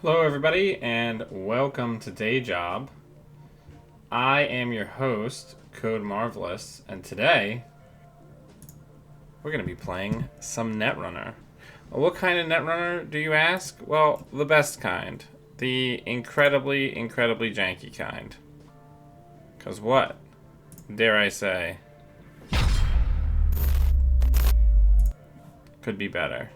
Hello, everybody, and welcome to Day Job. I am your host, Code Marvelous, and today we're going to be playing some Netrunner. Well, what kind of Netrunner, do you ask? Well, the best kind. The incredibly janky kind. Because what, dare I say, could be better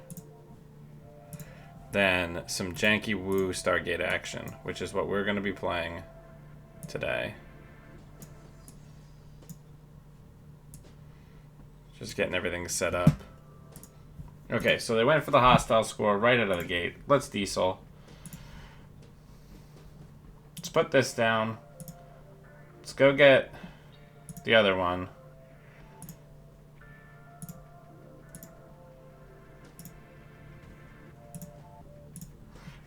than some janky woo Stargate action, which is what we're going to be playing today. Just getting everything set up. Okay, so they went for the hostile score right out of the gate. Let's diesel. Let's put this down. Let's go get the other one.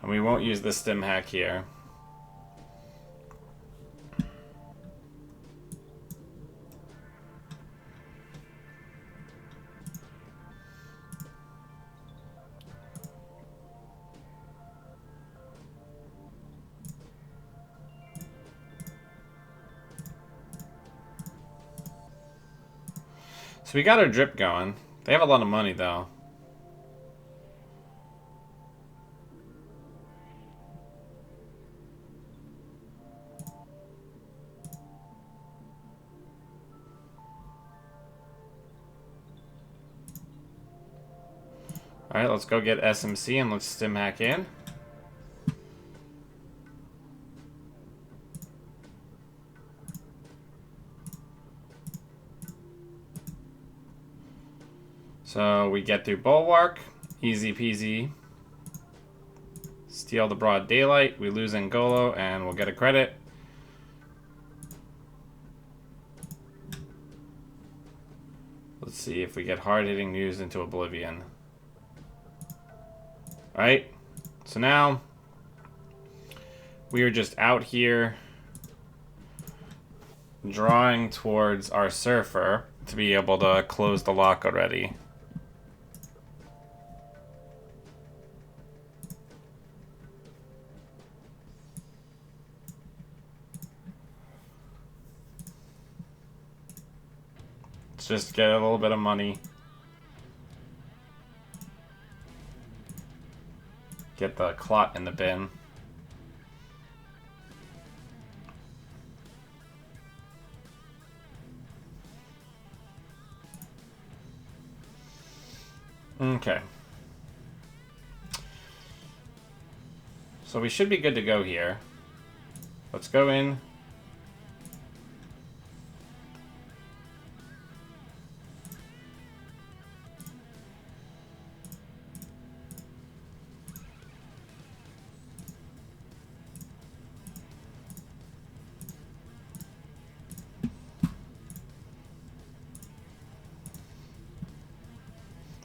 And we won't use the stim hack here. So we got our drip going. They have a lot of money, though. Alright, let's go get SMC and let's stim hack in. So we get through Bulwark, easy peasy. Steal the Broad Daylight, we lose Angolo, and we'll get a credit. Let's see if we get hard-hitting news into Oblivion. Alright, so now we are just out here drawing towards our Surfer to be able to close the lock already. Let's just get a little bit of money. Get the clot in the bin. Okay. So we should be good to go here. Let's go in.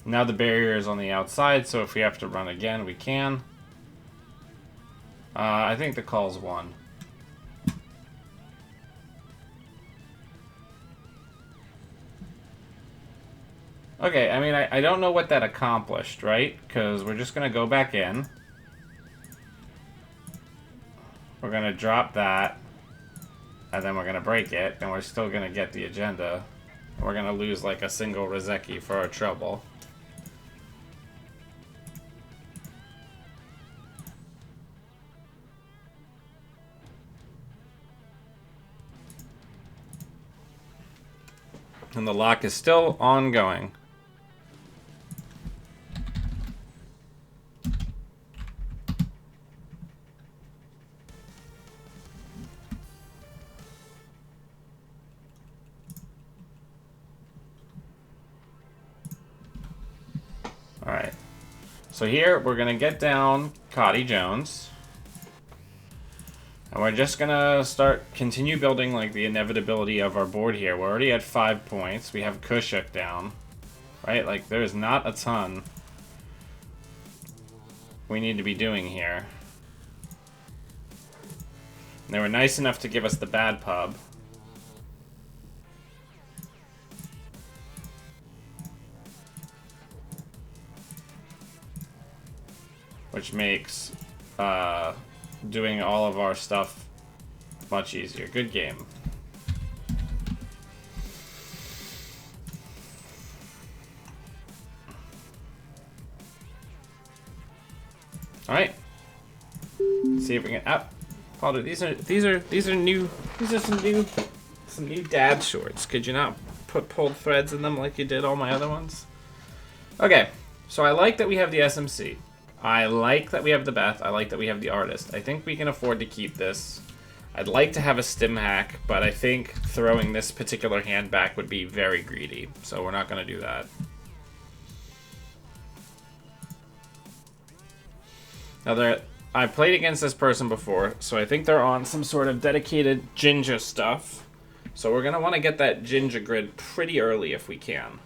Now the barrier is on the outside, so if we have to run again, we can. I think the call's 1. Okay, I mean, I don't know what that accomplished, right? Because we're just going to go back in. We're going to drop that. And then we're going to break it. And we're still going to get the agenda. We're going to lose like a single Rozeki for our trouble. And the lock is still ongoing. Alright. So here, we're going to get down Cotty Jones. And we're just gonna continue building like the inevitability of our board here. We're already at 5 points. We have Kushuk down, right? Like there's not a ton we need to be doing here. And they were nice enough to give us the bad pub. Which makes doing all of our stuff much easier. Good game. All right. See if we can. Father, these are new. These are some new dad shorts. Could you not put pulled threads in them like you did all my other ones? Okay. So I like that we have the SMC. I like that we have the Beth. I like that we have the Artist. I think we can afford to keep this. I'd like to have a stim hack, but I think throwing this particular hand back would be very greedy. So we're not going to do that. Now, I played against this person before, so I think they're on some sort of dedicated Ginger stuff. So we're going to want to get that Ginger grid pretty early if we can.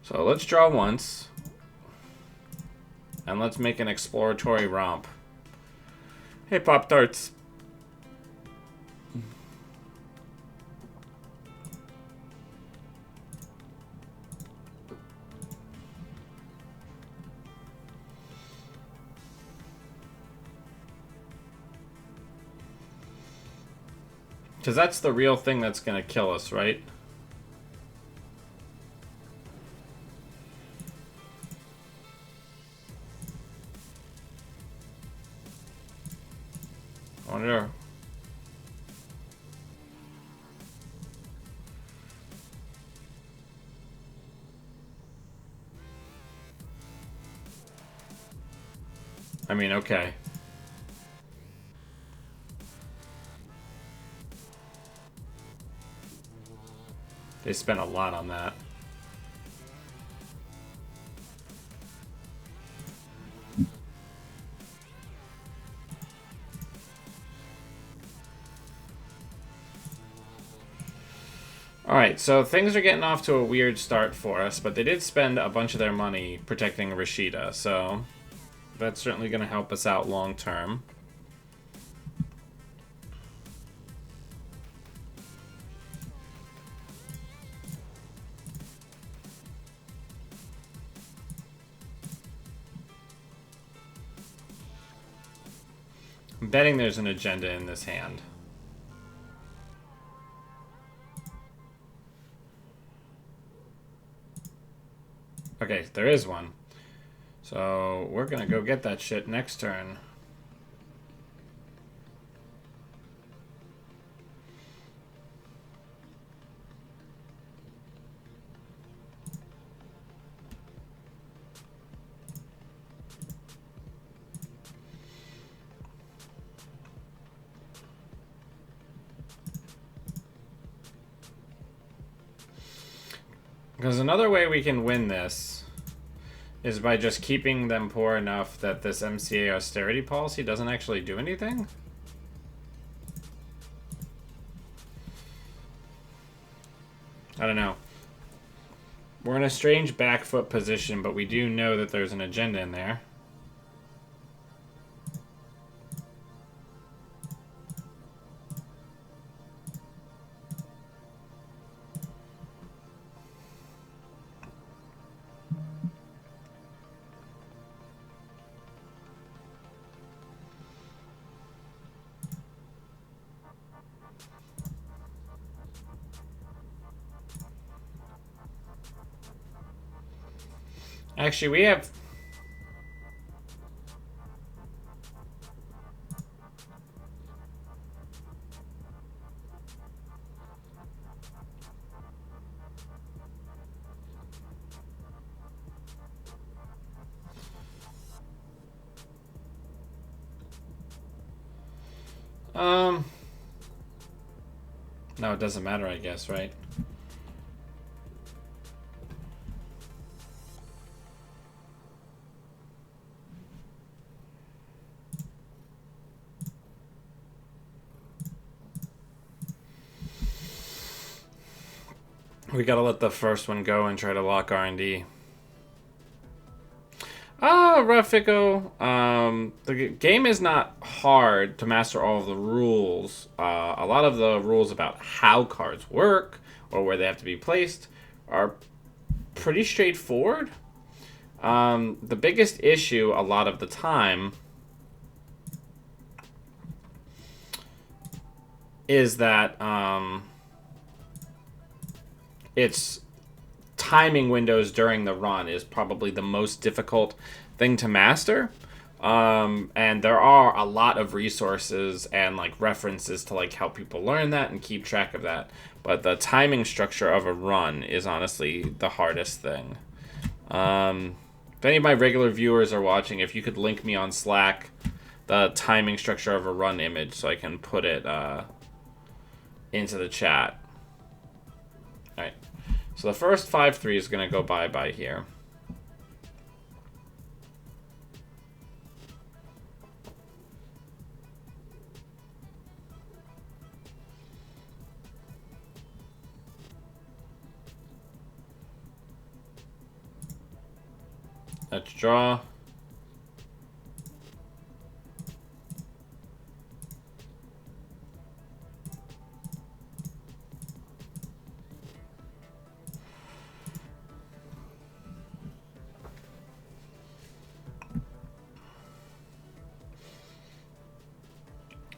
So let's draw once. And let's make an exploratory romp. Hey, Pop-Tarts. Because that's the real thing that's going to kill us, right? I wonder. I mean, okay. They spent a lot on that. Alright, so things are getting off to a weird start for us, but they did spend a bunch of their money protecting Rashida, so that's certainly going to help us out long term. I'm betting there's an agenda in this hand. Okay, there is one. So we're gonna go get that shit next turn. Because another way we can win this is by just keeping them poor enough that this MCA austerity policy doesn't actually do anything. I don't know. We're in a strange back foot position, but we do know that there's an agenda in there. Actually, we have... No, it doesn't matter, I guess, right? We gotta let the first one go and try to lock R&D. Rafiko. The game is not hard to master all of the rules. A lot of the rules about how cards work or where they have to be placed are pretty straightforward. The biggest issue a lot of the time is that it's timing windows during the run is probably the most difficult thing to master. And there are a lot of resources and like references to like help people learn that and keep track of that. But the timing structure of a run is honestly the hardest thing. If any of my regular viewers are watching, if you could link me on Slack the timing structure of a run image so I can put it into the chat. Alright. So the first 5-3 is going to go bye-bye here. Let's draw.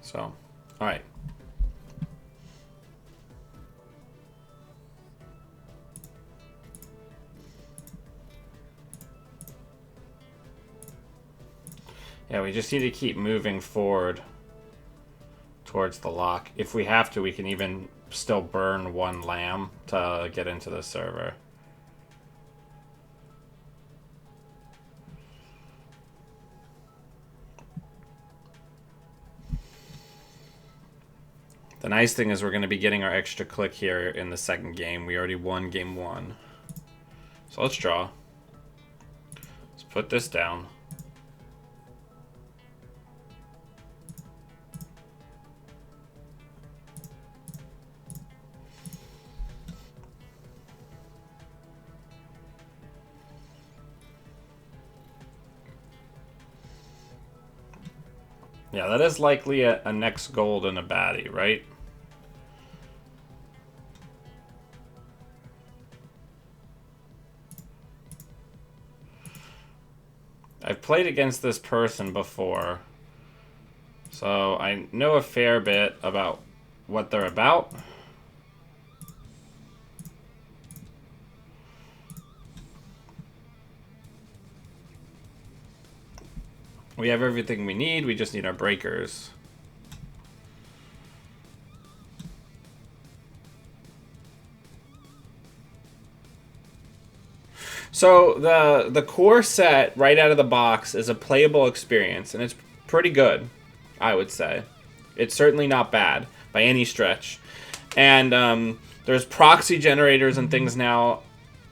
So, all right. Yeah, we just need to keep moving forward towards the lock. If we have to, we can even still burn one lamb to get into the server. The nice thing is we're going to be getting our extra click here in the second game. We already won game 1. So let's draw. Let's put this down. Yeah, that is likely a next gold and a baddie, right? I've played against this person before, so I know a fair bit about what they're about. We have everything we need, we just need our breakers. So the core set right out of the box is a playable experience, and it's pretty good, I would say. It's certainly not bad by any stretch. And there's proxy generators and things now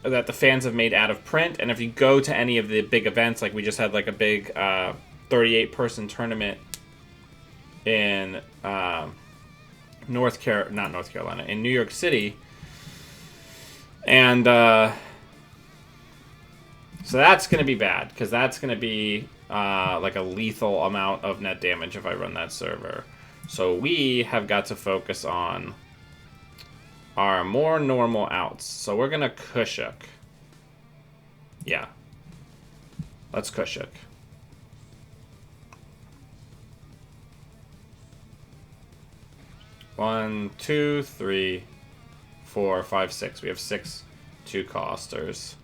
that the fans have made out of print, and if you go to any of the big events, like we just had like a big 38-person tournament in in New York City, and so that's going to be bad, because that's going to be like a lethal amount of net damage if I run that server. So we have got to focus on our more normal outs. So we're going to Kushuk. Yeah. Let's Kushuk. One, two, three, 4, 5, 6. We have 6 2-costers.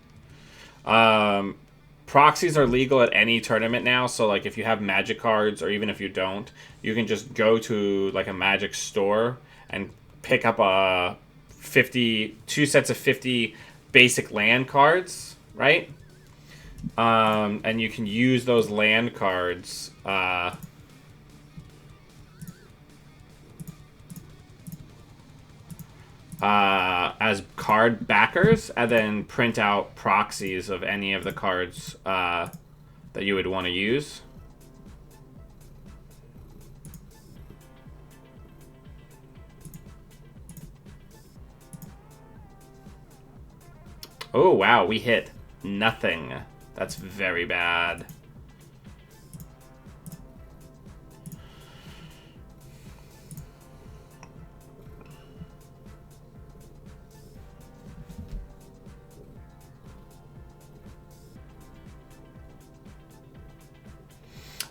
Proxies are legal at any tournament now, so like if you have magic cards, or even if you don't, you can just go to like a magic store and pick up two sets of 50 basic land cards, right? And you can use those land cards as card backers, and then print out proxies of any of the cards that you would want to use. Oh, wow, we hit nothing. That's very bad.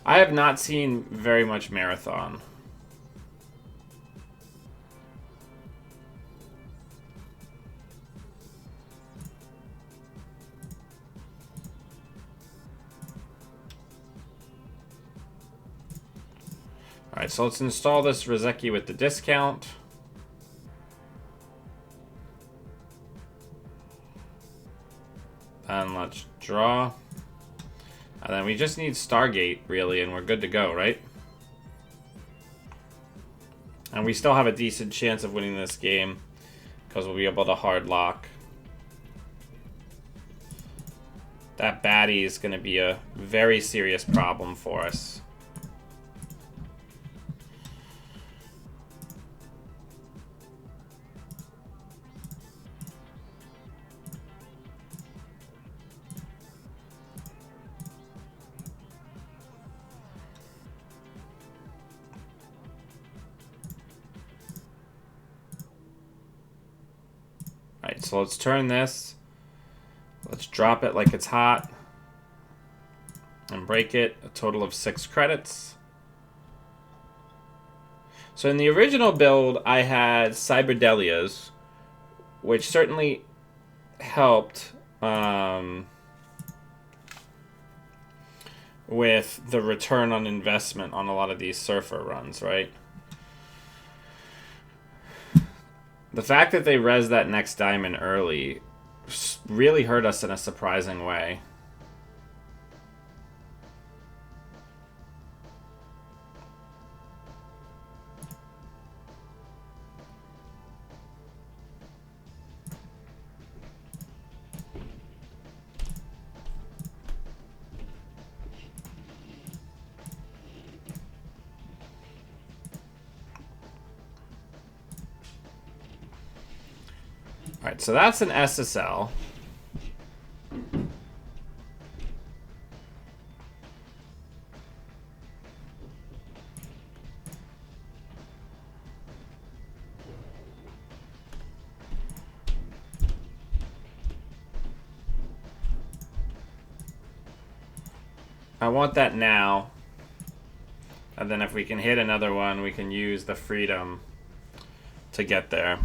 I have not seen very much Marathon. Alright, so let's install this Rozeki with the discount. And let's draw. And then we just need Stargate, really, and we're good to go, right? And we still have a decent chance of winning this game, because we'll be able to hard lock. That baddie is going to be a very serious problem for us. Alright, so let's turn this. Let's drop it like it's hot. And break it. A total of 6 credits. So in the original build, I had Cyberdelias, which certainly helped with the return on investment on a lot of these Surfer runs, right? The fact that they res that next diamond early really hurt us in a surprising way. Alright, so that's an SSL. I want that now. And then if we can hit another one, we can use the freedom to get there.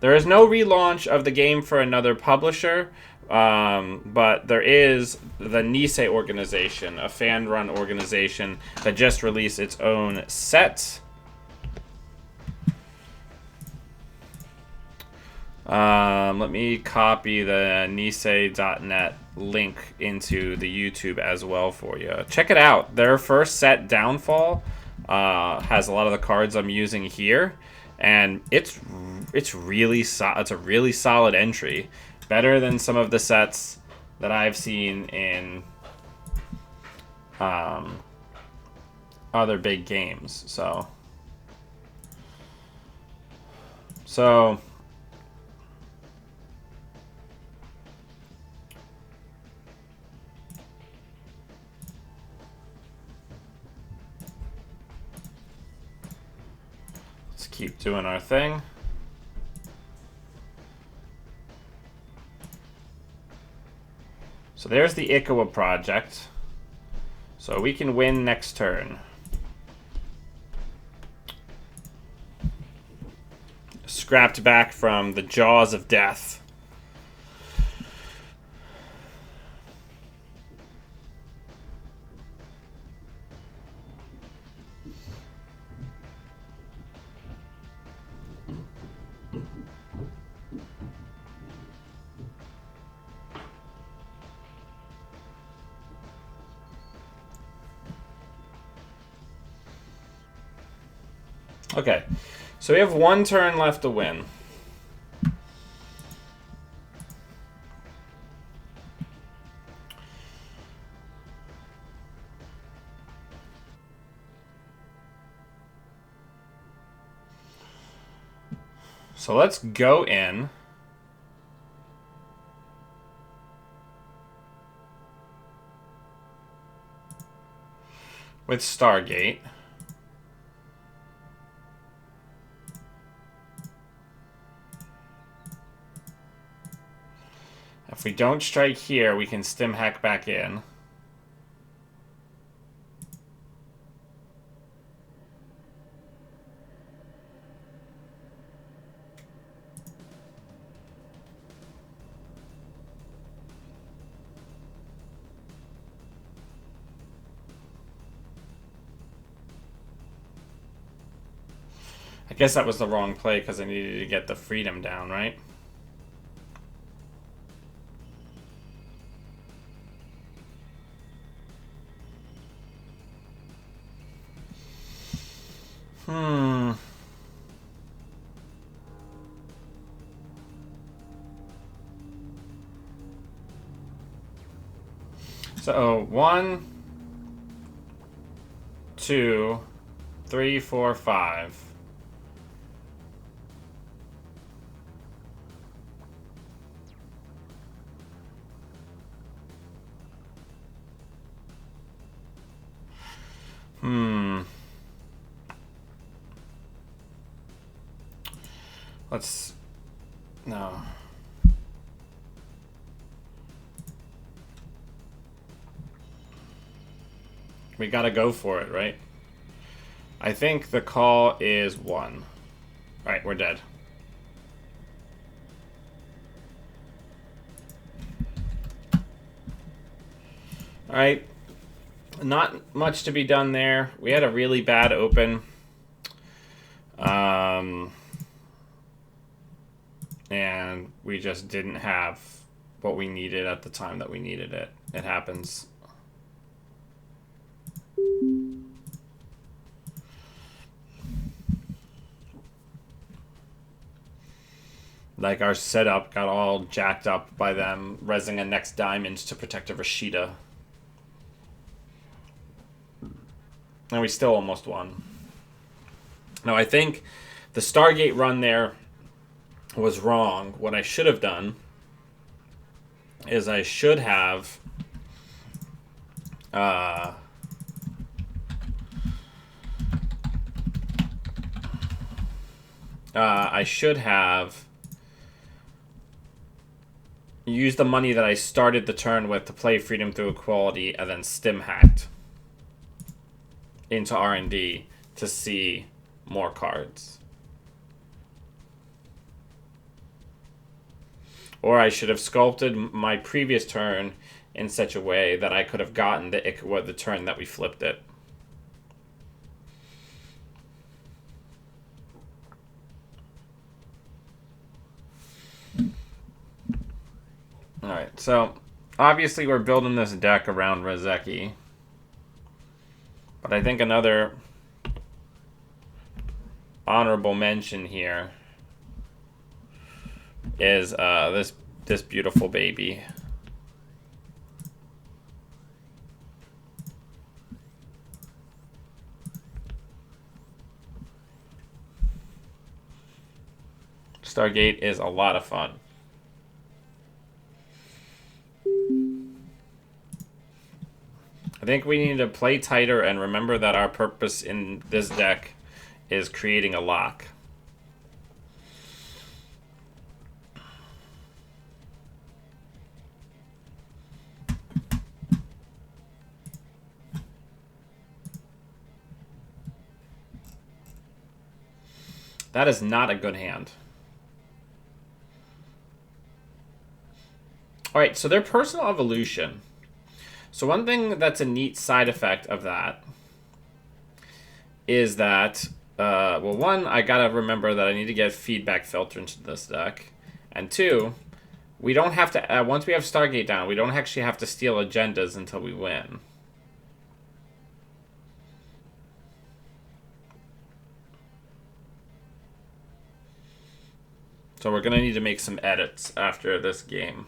There is no relaunch of the game for another publisher, but there is the Nisei organization, a fan-run organization that just released its own set. Let me copy the Nisei.net link into the YouTube as well for you. Check it out. Their first set, Downfall, has a lot of the cards I'm using here. And it's a really solid entry, better than some of the sets that I've seen in other big games. So let's keep doing our thing. So there's the Ikawa project. So we can win next turn. Scrapped back from the jaws of death. Okay, so we have one turn left to win. So let's go in. With Stargate. If we don't strike here, we can stim hack back in. I guess that was the wrong play because I needed to get the freedom down, right? So 1, 2, 3, 4, 5. Let's... No. We gotta go for it, right? I think the call is 1. Alright, we're dead. Alright. Not much to be done there. We had a really bad open. And we just didn't have what we needed at the time that we needed it. It happens. Like, our setup got all jacked up by them resing a next diamond to protect a Rashida. And we still almost won. Now, I think the Stargate run there was wrong. What I should have done is I should have... I should have used the money that I started the turn with to play Freedom Through Equality and then stim hacked into R&D to see more cards. Or I should have sculpted my previous turn in such a way that I could have gotten the turn that we flipped it. Alright, so obviously we're building this deck around Rozeki. But I think another honorable mention here is this beautiful baby. Stargate is a lot of fun. I think we need to play tighter and remember that our purpose in this deck is creating a lock. That is not a good hand. Alright, so their personal evolution. So one thing that's a neat side effect of that is that, well, one, I gotta remember that I need to get feedback filter into this deck. And two, we don't have to, once we have Stargate down, we don't actually have to steal agendas until we win. So we're gonna need to make some edits after this game.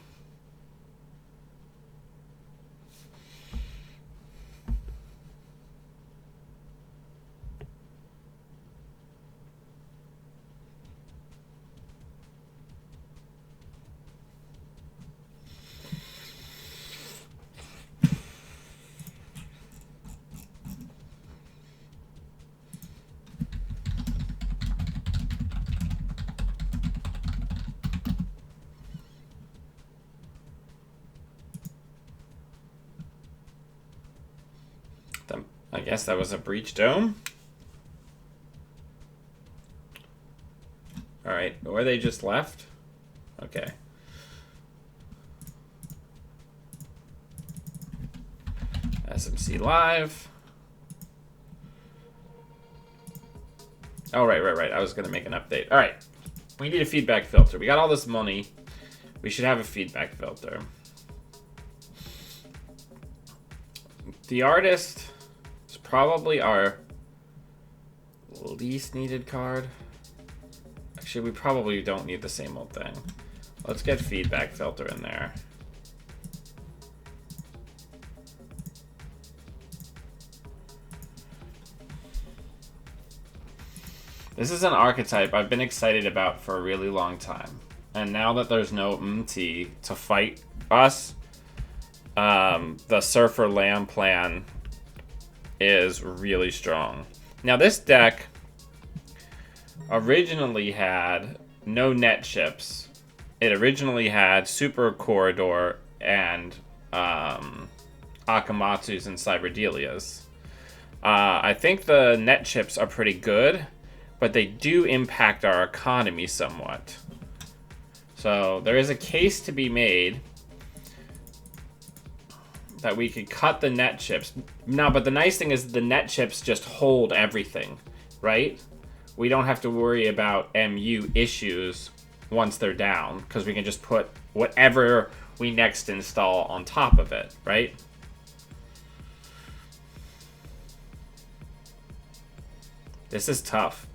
I guess that was a breach dome. Alright, or they just left? Okay. SMC Live. Oh, right. I was going to make an update. All right. We need a feedback filter. We got all this money. We should have a feedback filter. The artist is probably our least needed card. Actually, we probably don't need the same old thing. Let's get feedback filter in there. This is an archetype I've been excited about for a really long time. And now that there's no MT to fight us, the Surfer Lamb plan is really strong. Now this deck originally had no net chips. It originally had Super Corridor and Akamatsus and Cyberdelias. I think the net chips are pretty good, but they do impact our economy somewhat. So there is a case to be made that we could cut the net chips. Now, but the nice thing is the net chips just hold everything, right? We don't have to worry about MU issues once they're down, because we can just put whatever we next install on top of it, right? This is tough.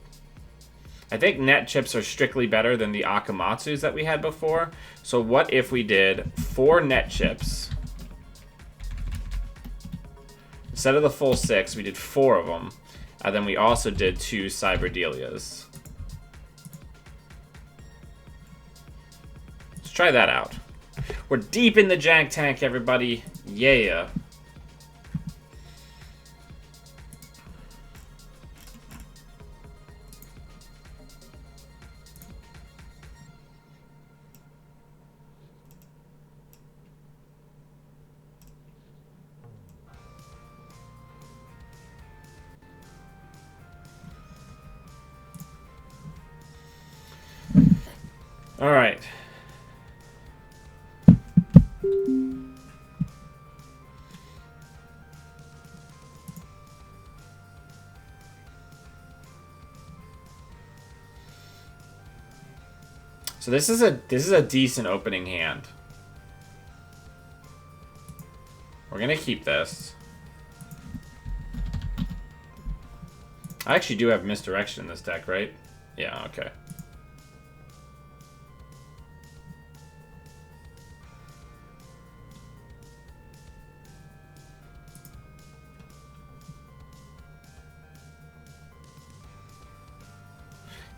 I think net chips are strictly better than the Akamatsus that we had before. So what if we did 4 net chips? Instead of the full 6, we did 4 of them. And then we also did 2 Cyberdelias. Let's try that out. We're deep in the jank tank, everybody. Yeah. All right. So this is a decent opening hand. We're gonna keep this. I actually do have misdirection in this deck, right? Yeah, okay.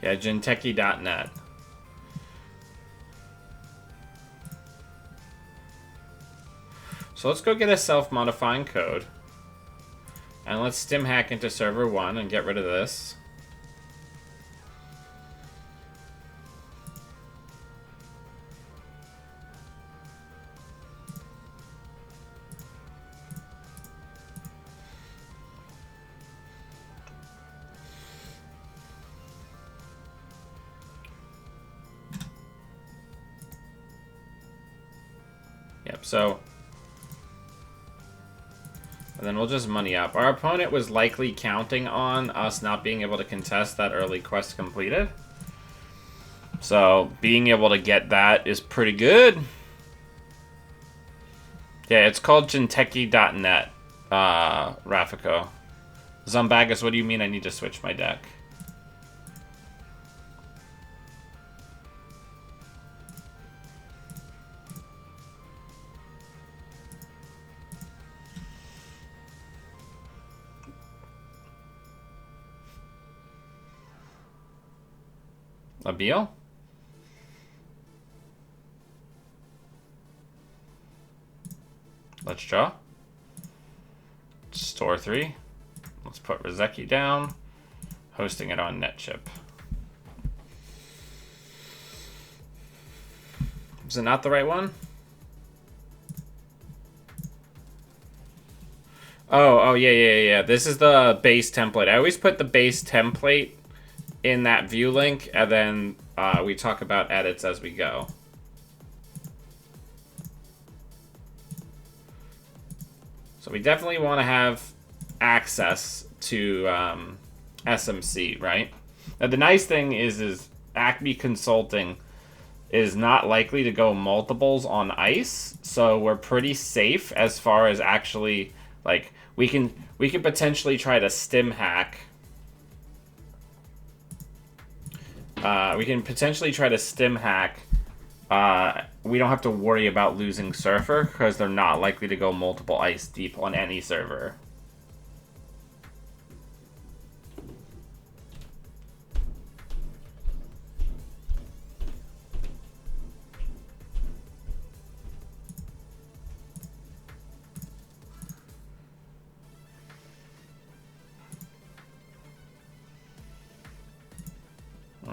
Yeah, Jinteki.net. So let's go get a self-modifying code. And let's stim hack into server 1 and get rid of this. Yep, so... And then we'll just money up. Our opponent was likely counting on us not being able to contest that early quest completed. So, being able to get that is pretty good. Yeah, it's called Jinteki.net, Rafiko. Zombagus, what do you mean I need to switch my deck? Abiel? Let's draw. Store 3. Let's put Rizeki down. Hosting it on NetChip. Is it not the right one? Oh, yeah. This is the base template. I always put the base template in that view link, and then we talk about edits as we go. So we definitely want to have access to SMC, right? Now, the nice thing is Acme Consulting is not likely to go multiples on ice, so we're pretty safe as far as actually, like, we can potentially try to stim hack. We can potentially try to stim hack. We don't have to worry about losing Surfer because they're not likely to go multiple ice deep on any server.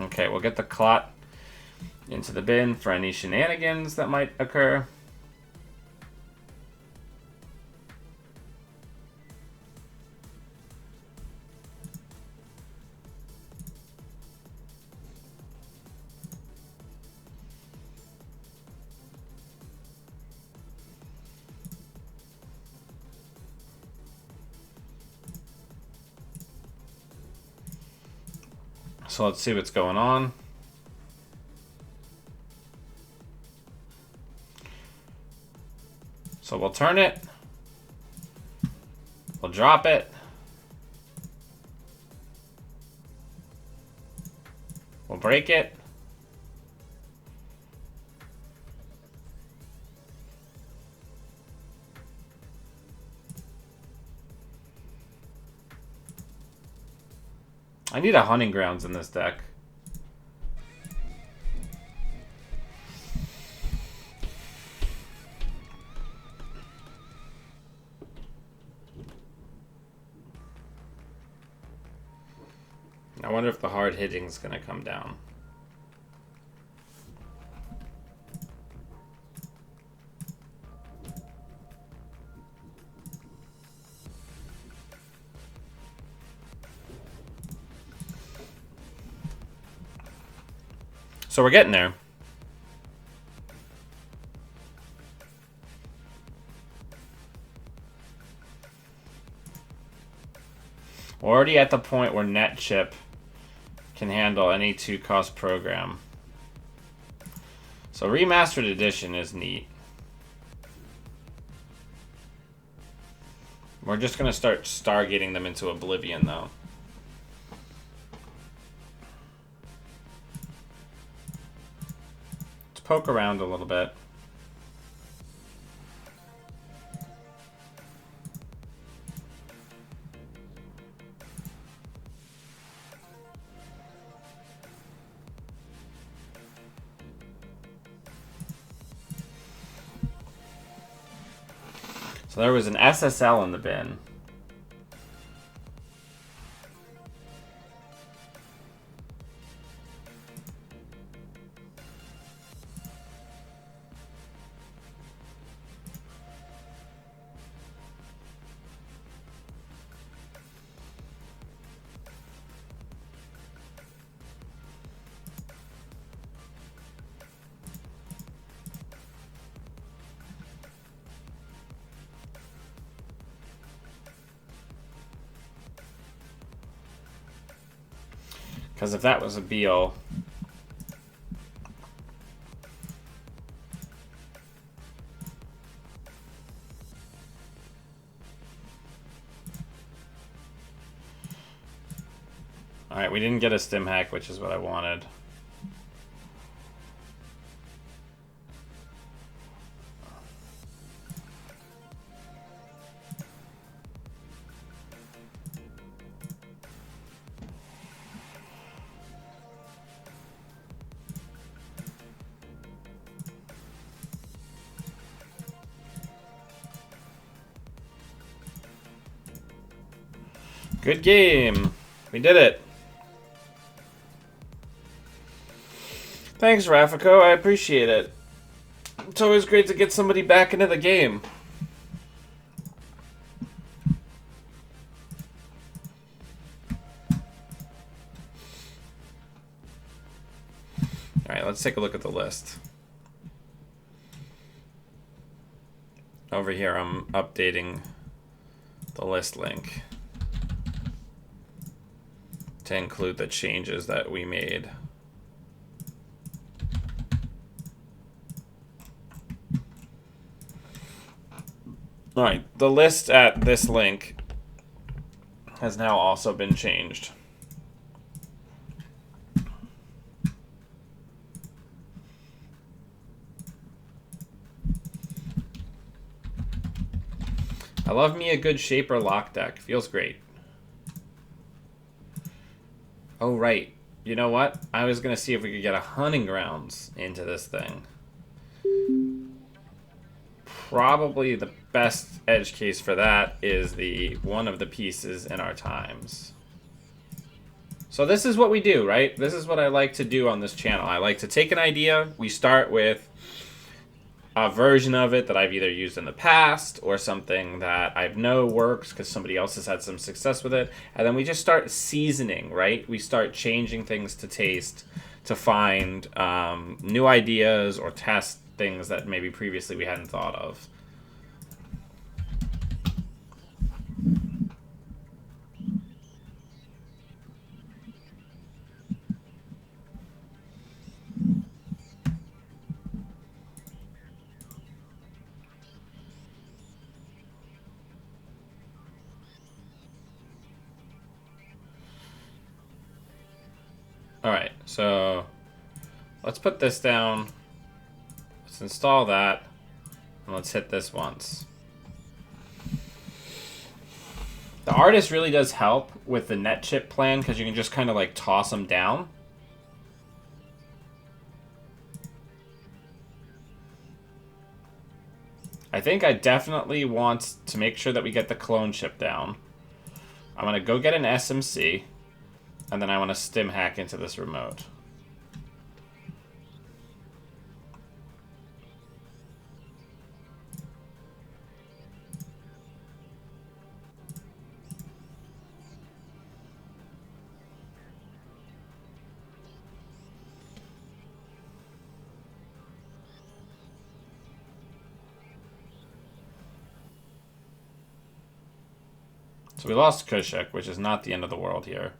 Okay, we'll get the clot into the bin for any shenanigans that might occur. So let's see what's going on. So we'll turn it. We'll drop it. We'll break it. I need a hunting grounds in this deck. I wonder if the hard hitting is going to come down. So we're getting there. We're already at the point where net chip can handle any 2-cost program. So Remastered Edition is neat. We're just going to start stargating them into oblivion, though. Let's poke around a little bit. So there was an SSL in the bin. Because if that was a Beal... Alright, we didn't get a stim hack, which is what I wanted. Good game. We did it. Thanks, Raffico. I appreciate it. It's always great to get somebody back into the game. Alright, let's take a look at the list. Over here, I'm updating the list link. to include the changes that we made. All right, the list at this link has now also been changed. I love me a good Shaper lock deck. Feels great. Oh, right. You know what? I was going to see if we could get a hunting grounds into this thing. Probably the best edge case for that is the one of the pieces in our times. So this is what we do, right? This is what I like to do on this channel. I like to take an idea. We start with a version of it that I've either used in the past or something that I know works because somebody else has had some success with it. And then we just start seasoning, right? We start changing things to taste to find new ideas or test things that maybe previously we hadn't thought of. Alright, so let's put this down. Let's install that. And let's hit this once. The artist really does help with the net chip plan because you can just kind of like toss them down. I think I definitely want to make sure that we get the clone chip down. I'm going to go get an SMC. And then I want to stim hack into this remote. So we lost Kushik, which is not the end of the world here.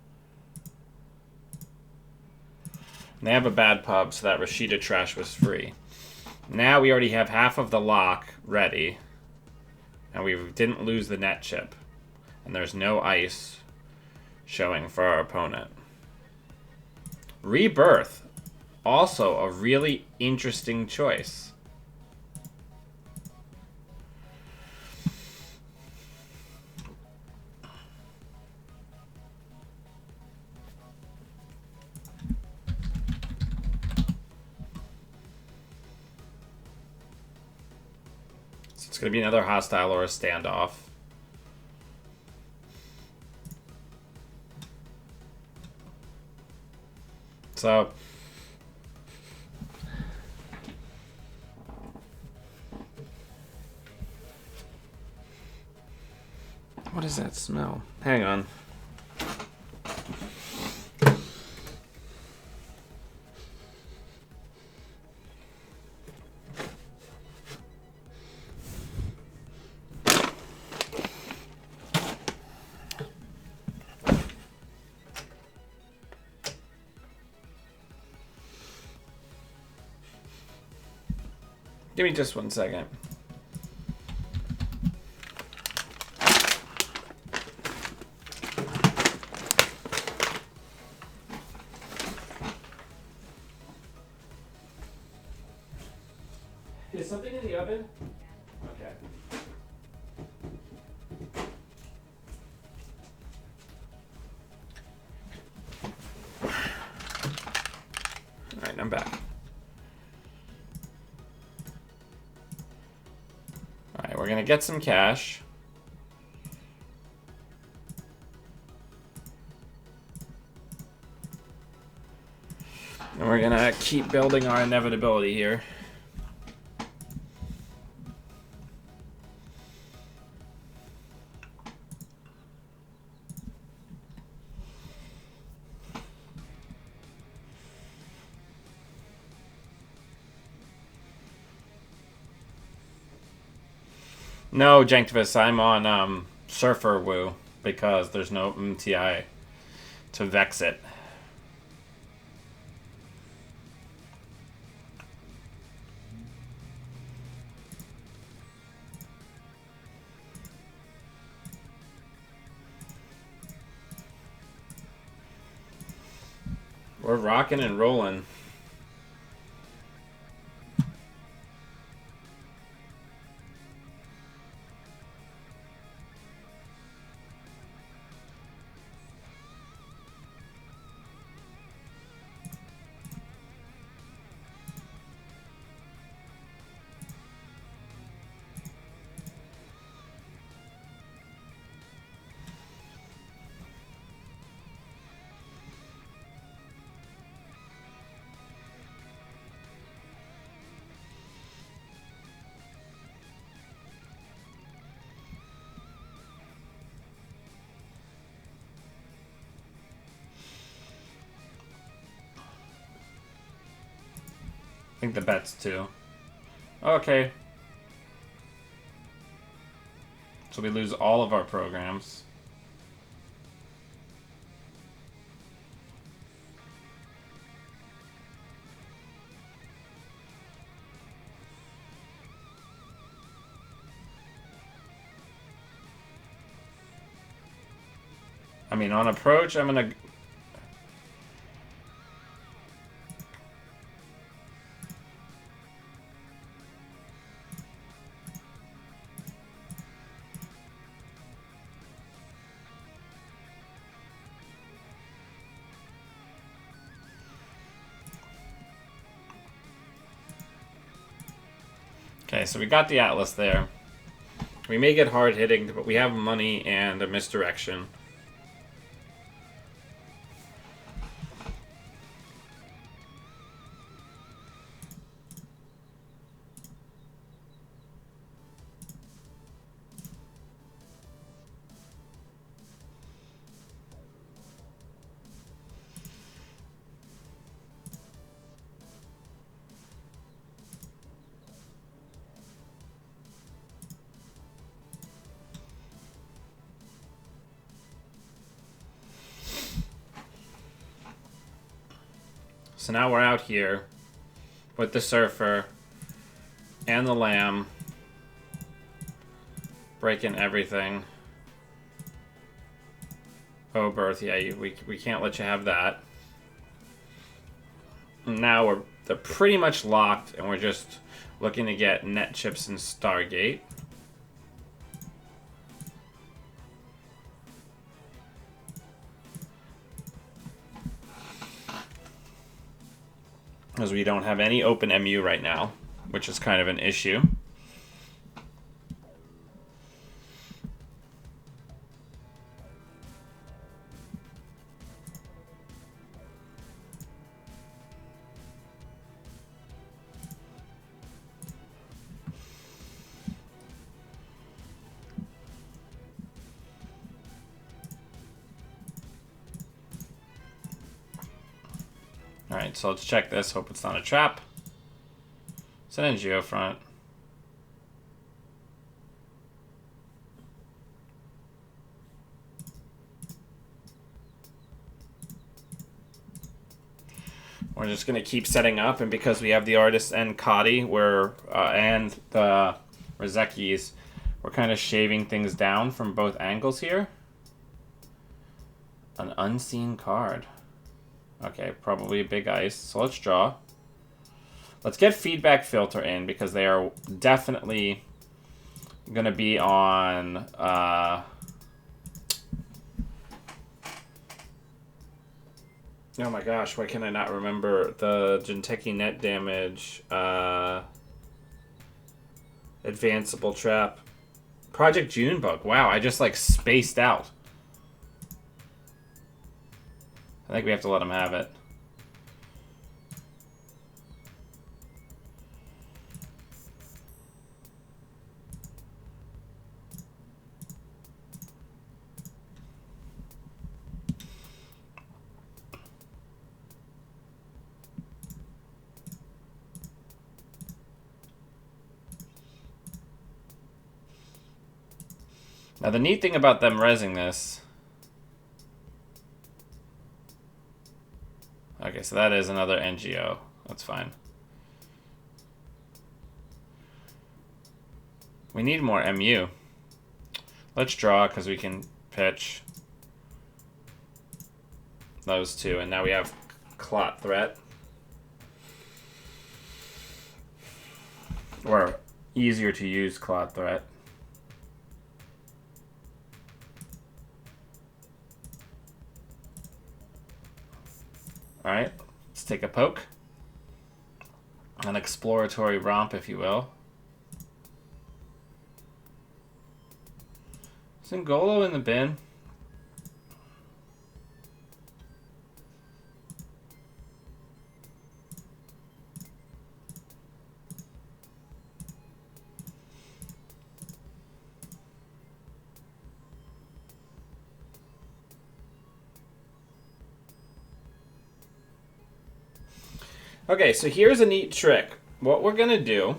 And they have a bad pub, so that Rashida trash was free. Now we already have half of the lock ready. And we didn't lose the net chip. And there's no ice showing for our opponent. Rebirth. Also a really interesting choice. It's going to be another hostile or a standoff. So what does that smell? Hang on. Give me just 1 second. Is something in the oven? Okay. All right, I'm back. Alright, we're gonna get some cash. And we're gonna keep building our inevitability here. No, Janktivus, I'm on Surfer Woo because there's no MTI. to vex it. We're rocking and rolling. I think the bet's 2. Okay. So we lose all of our programs. I mean, on approach, I'm gonna... Okay, so we got the Atlas there. We may get hard hitting, but we have money and a misdirection. So now we're out here with the Surfer and the Lamb, breaking everything. Oh, Birth, yeah, we can't let you have that. Now they're pretty much locked, and we're just looking to get net chips and Stargate. Because we don't have any open MU right now, which is kind of an issue. Alright, so let's check this. Hope it's not a trap. Send in Geofront. We're just going to keep setting up, and because we have the Artist and Kadi, and the Rezekis, we're kind of shaving things down from both angles here. An unseen card. Okay, probably a big ice. So let's draw. Let's get feedback filter in, because they are definitely going to be on... Oh my gosh, why can I not remember the Jinteki net damage? Advanceable trap. Project Junebug. Wow, I just like spaced out. I think we have to let him have it. Now the neat thing about them rezzing this Okay, so that is another NGO. That's fine. We need more MU. Let's draw because we can pitch those two. And now we have clot threat. Or easier to use clot threat. Alright, let's take a poke. An exploratory romp, if you will. Is Ngolo in the bin? Okay, so here's a neat trick. What we're gonna do,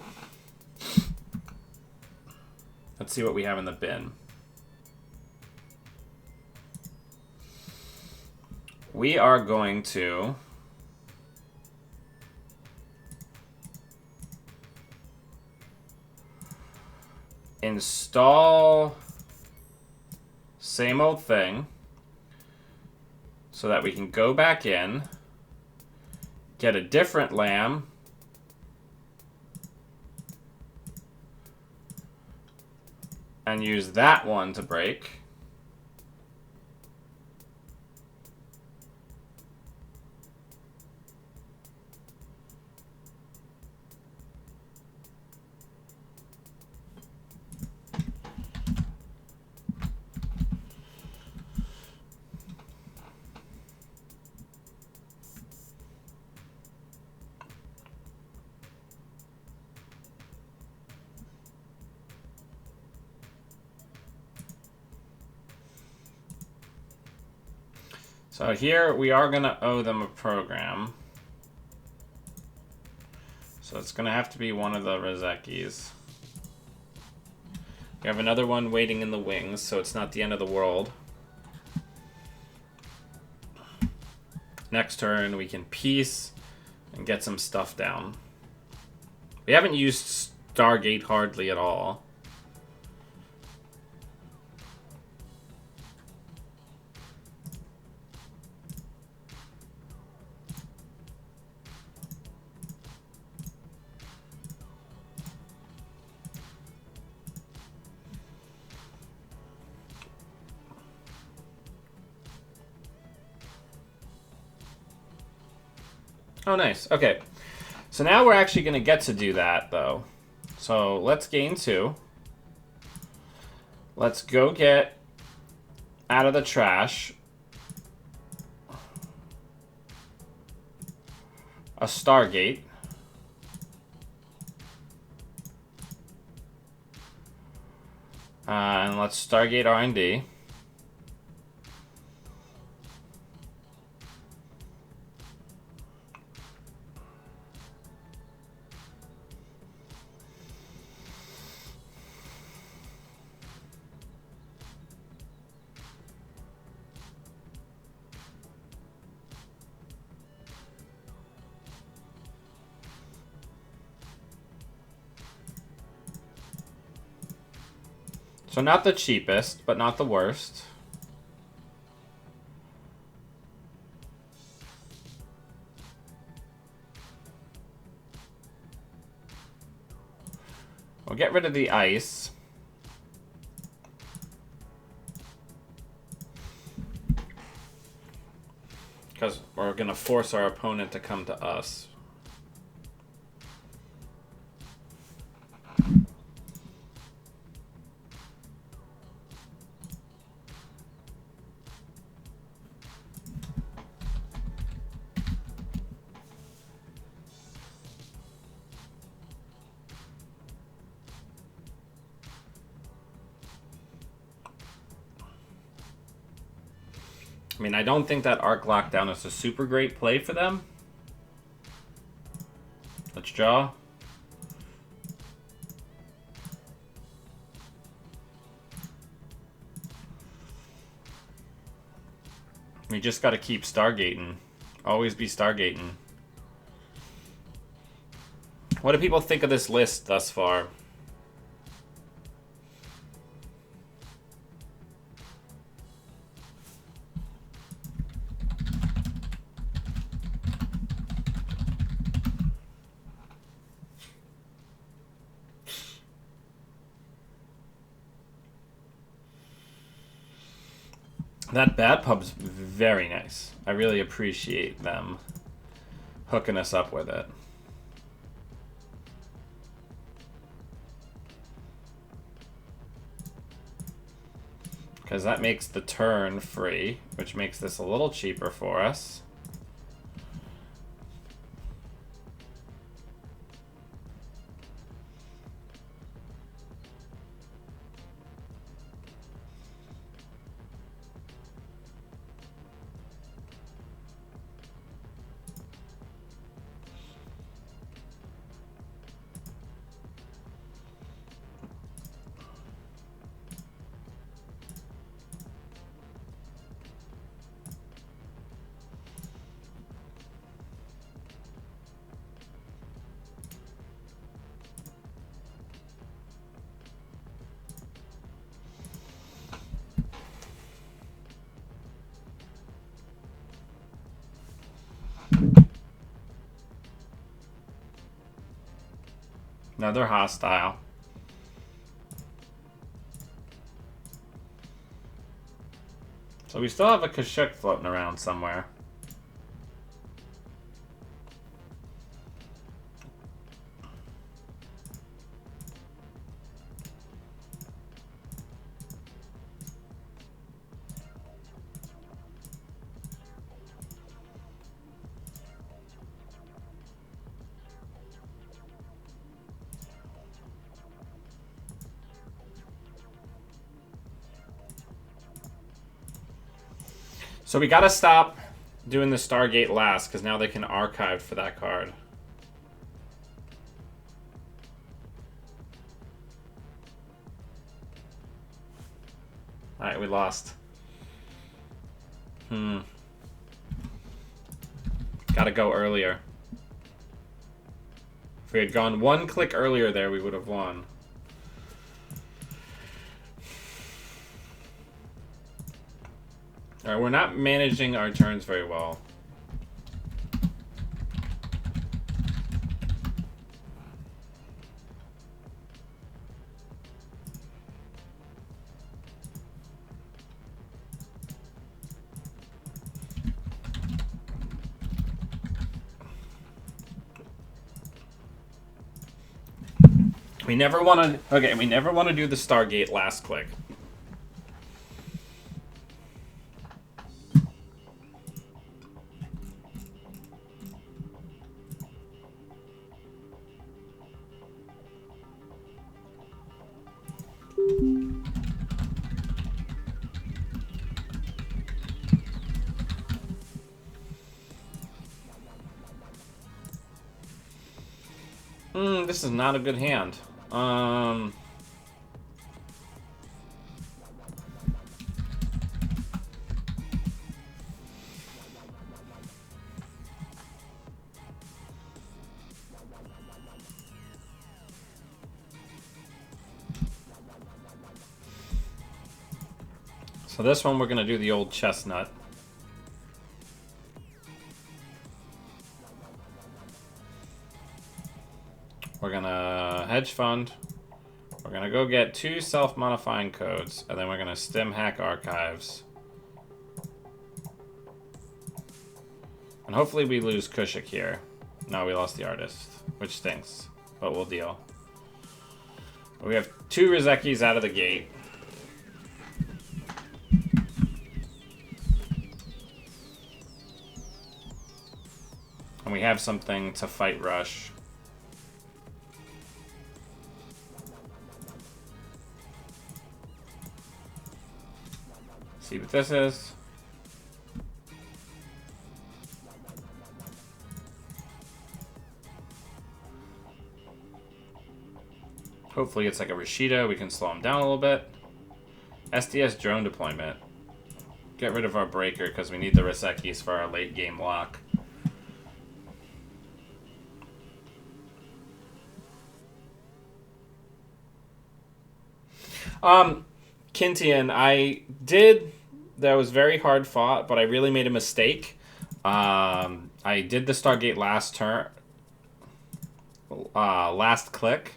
let's see what we have in the bin. We are going to install same old thing so that we can go back in, get a different lamb, and use that one to break. So here we are going to owe them a program. So it's going to have to be one of the Rezekis. We have another one waiting in the wings, so it's not the end of the world. Next turn we can peace and get some stuff down. We haven't used Stargate hardly at all. Oh, nice. Okay. So now we're actually going to get to do that, though. So let's gain 2. Let's go get out of the trash a Stargate. And let's Stargate R&D. So not the cheapest, but not the worst. We'll get rid of the ice. Because we're going to force our opponent to come to us. I mean, I don't think that arc lockdown is a super great play for them. Let's draw. We just got to keep Stargating. Always be Stargating. What do people think of this list thus far? That Bad Pub's very nice. I really appreciate them hooking us up with it. Because that makes the turn free, which makes this a little cheaper for us. Another hostile. So we still have a Kashuk floating around somewhere. So we gotta stop doing the Stargate last, because now they can archive for that card. Alright, we lost. Gotta go earlier. If we had gone one click earlier there, we would have won. Alright, we're not managing our turns very well. We never want to... Okay, we never want to do the Stargate last click. This is not a good hand. So this one we're gonna do the old chestnut. We're gonna hedge fund. We're gonna go get 2 self-modifying codes, and then we're gonna stim hack archives. And hopefully we lose Kushik here. No, we lost the artist, which stinks, but we'll deal. We have 2 Rizekis out of the gate. And we have something to fight Rush. See what this is. Hopefully it's like a Rashida. We can slow him down a little bit. SDS drone deployment. Get rid of our breaker because we need the Risekis for our late game lock. Kintian, I did. That was very hard fought, but I really made a mistake. I did the Stargate last turn, last click,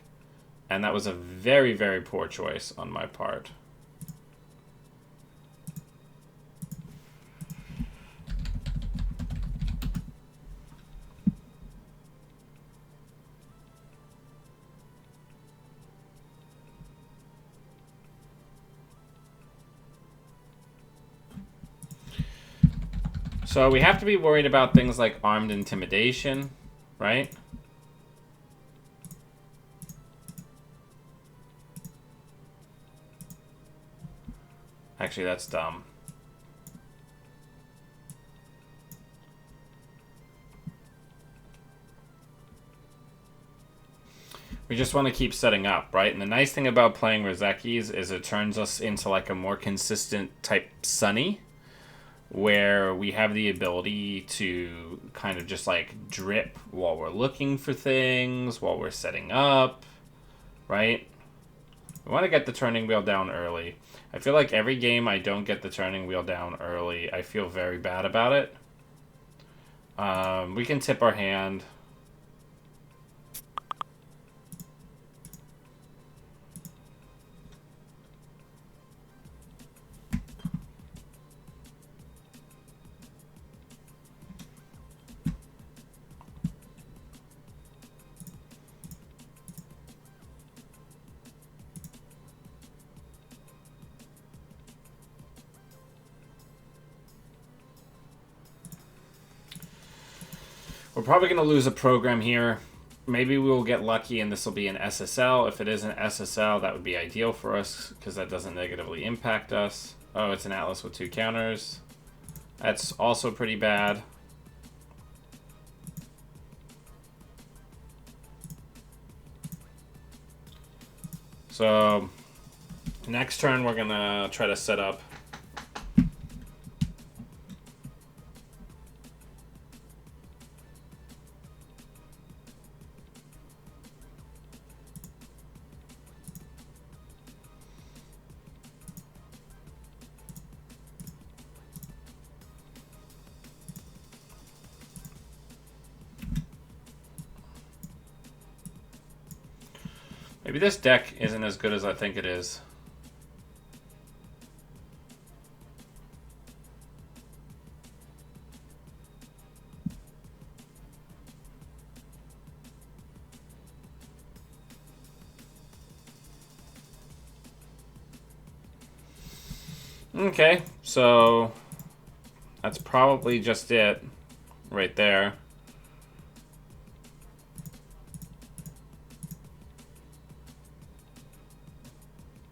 and that was a very, very poor choice on my part. So we have to be worried about things like armed intimidation, right? Actually, that's dumb. We just want to keep setting up, right? And the nice thing about playing Rozekis is it turns us into like a more consistent type Sunny, where we have the ability to kind of just like drip while we're looking for things, while we're setting up, right? We want to get the turning wheel down early. I feel like every game I don't get the turning wheel down early, I feel very bad about it. We can tip our hand. We're probably going to lose a program here. Maybe we'll get lucky and this will be an SSL. If it is an SSL, that would be ideal for us because that doesn't negatively impact us. Oh, it's an Atlas with 2 counters. That's also pretty bad. So, next turn we're going to try to set up. Maybe this deck isn't as good as I think it is. Okay, so that's probably just it right there.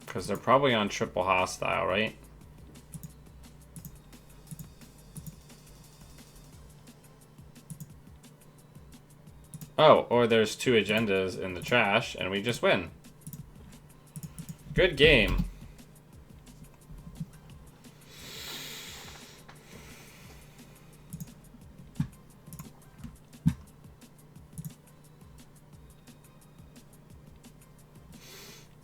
Because they're probably on triple hostile, right? Oh, or there's 2 agendas in the trash, and we just win. Good game.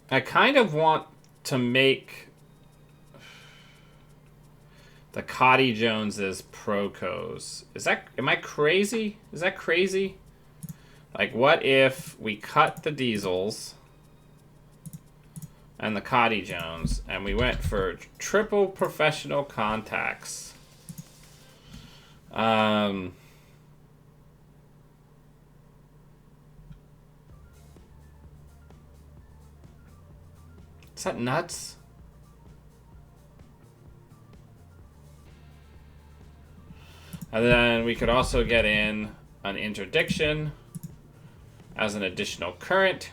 I kind of want to make the Cotty Joneses Procos. Am I crazy? Is that crazy? Like, what if we cut the Diesels and the Cotty Jones and we went for triple professional contacts? Is that nuts? And then we could also get in an interdiction as an additional current.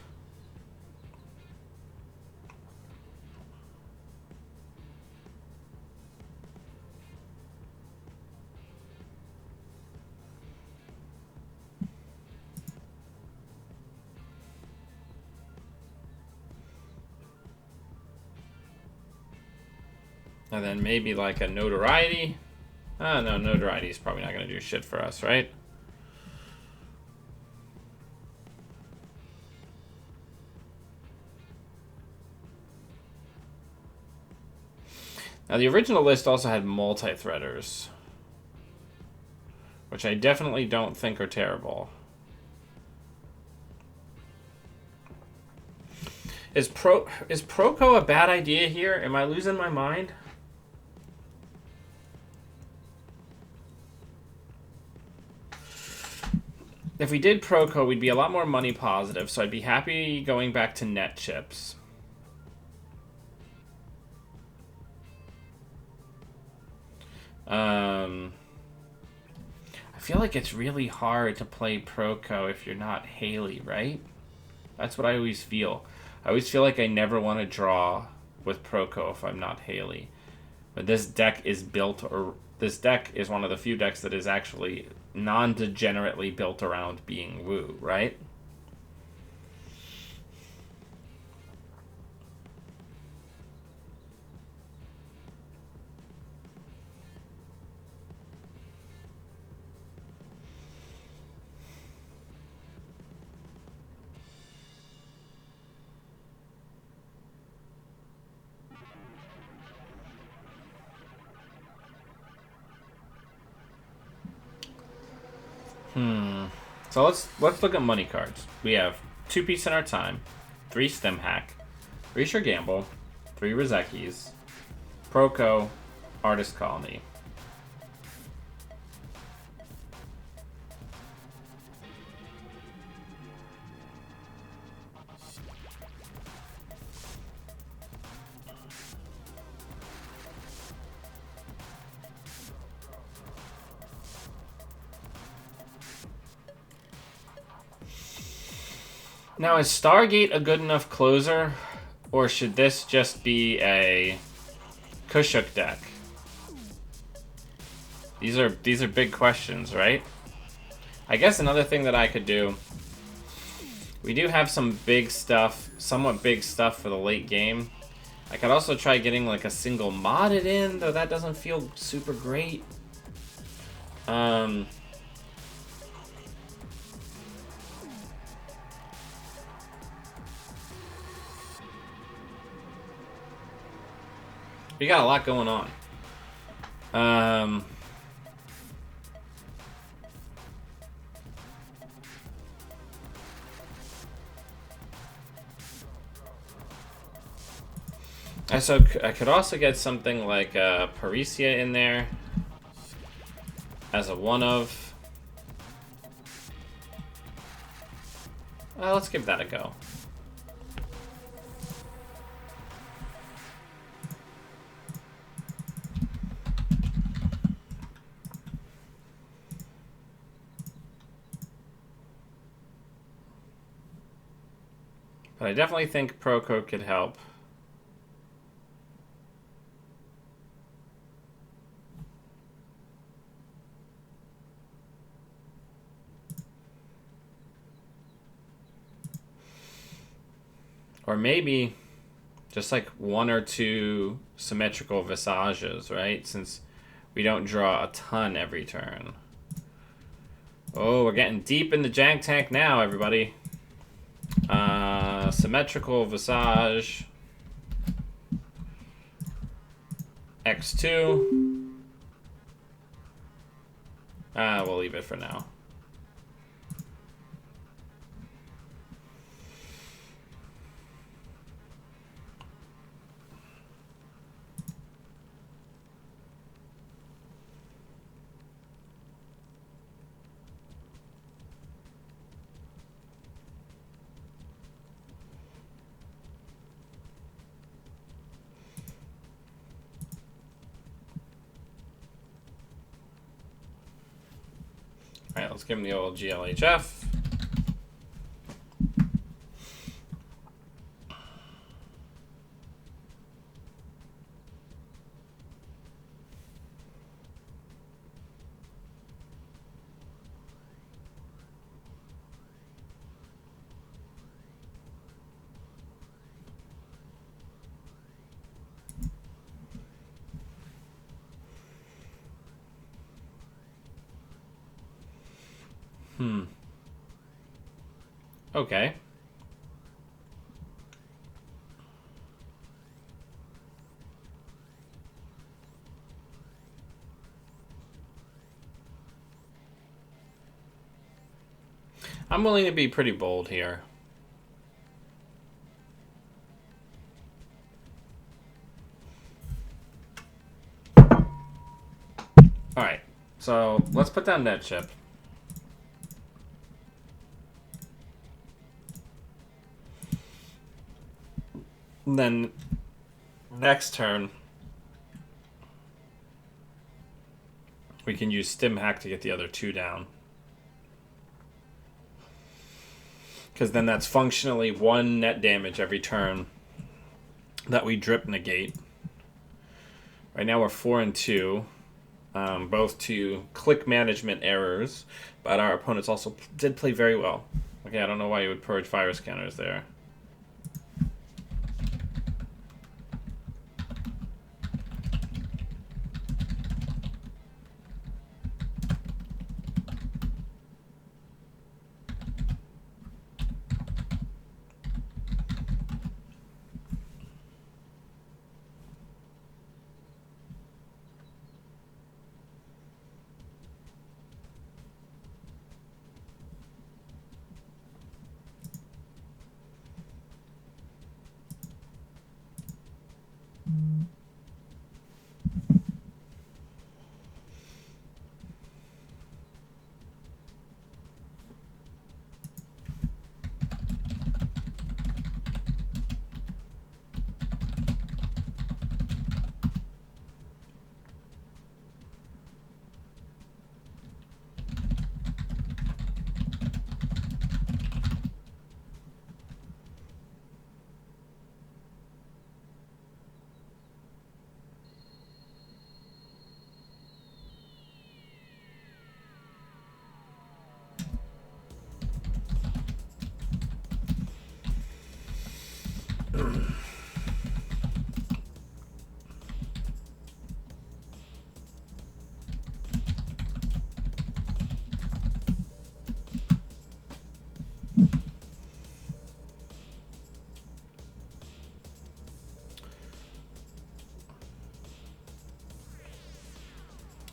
And then maybe like a notoriety. Oh, no, notoriety is probably not going to do shit for us, right? Now, the original list also had multi-threaders, which I definitely don't think are terrible. Is Proco a bad idea here? Am I losing my mind? If we did Proco, we'd be a lot more money positive, so I'd be happy going back to net chips. I feel like it's really hard to play Proco if you're not Haley, right? That's what I always feel. I always feel like I never want to draw with Proco if I'm not Haley. But this deck is built, or this deck is one of the few decks that is actually non-degenerately built around being Woo, right? So let's look at money cards. We have 2 Piece in Our Time, 3 Stem Hack, 3 Sure Gamble, 3 Rozekis, Proco, Artist Colony. Now, is Stargate a good enough closer, or should this just be a Kushuk deck? These are big questions, right? I guess another thing that I could do, we do have some big stuff, somewhat big stuff for the late game. I could also try getting like a single modded in, though that doesn't feel super great. We got a lot going on. So I could also get something like Parisia in there as a one of. Let's give that a go. But I definitely think Proco could help. Or maybe just like 1 or 2 symmetrical visages, right? Since we don't draw a ton every turn. Oh, we're getting deep in the jank tank now, everybody. Symmetrical visage. X2. We'll leave it for now. Alright, let's give him the old GLHF. Okay. I'm willing to be pretty bold here. Alright, so let's put down net chip. And then next turn, we can use stim hack to get the other 2 down. Because then that's functionally 1 net damage every turn that we drip negate. Right now we're 4 and 2. Both to click management errors, but our opponents also did play very well. Okay, I don't know why you would purge fire scanners there.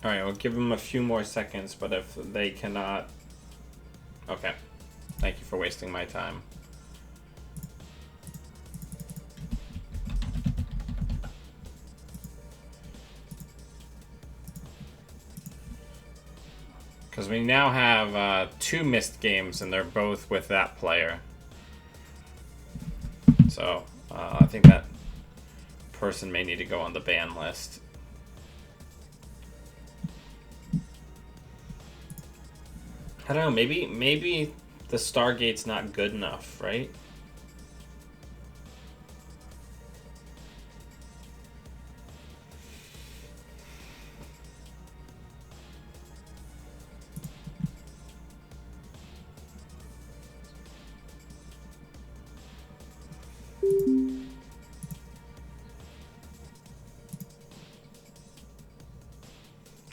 Alright, we'll give them a few more seconds, but if they cannot... Okay. Thank you for wasting my time. Because we now have 2 missed games, and they're both with that player. So, I think that person may need to go on the ban list. I don't know, maybe the Stargate's not good enough, right?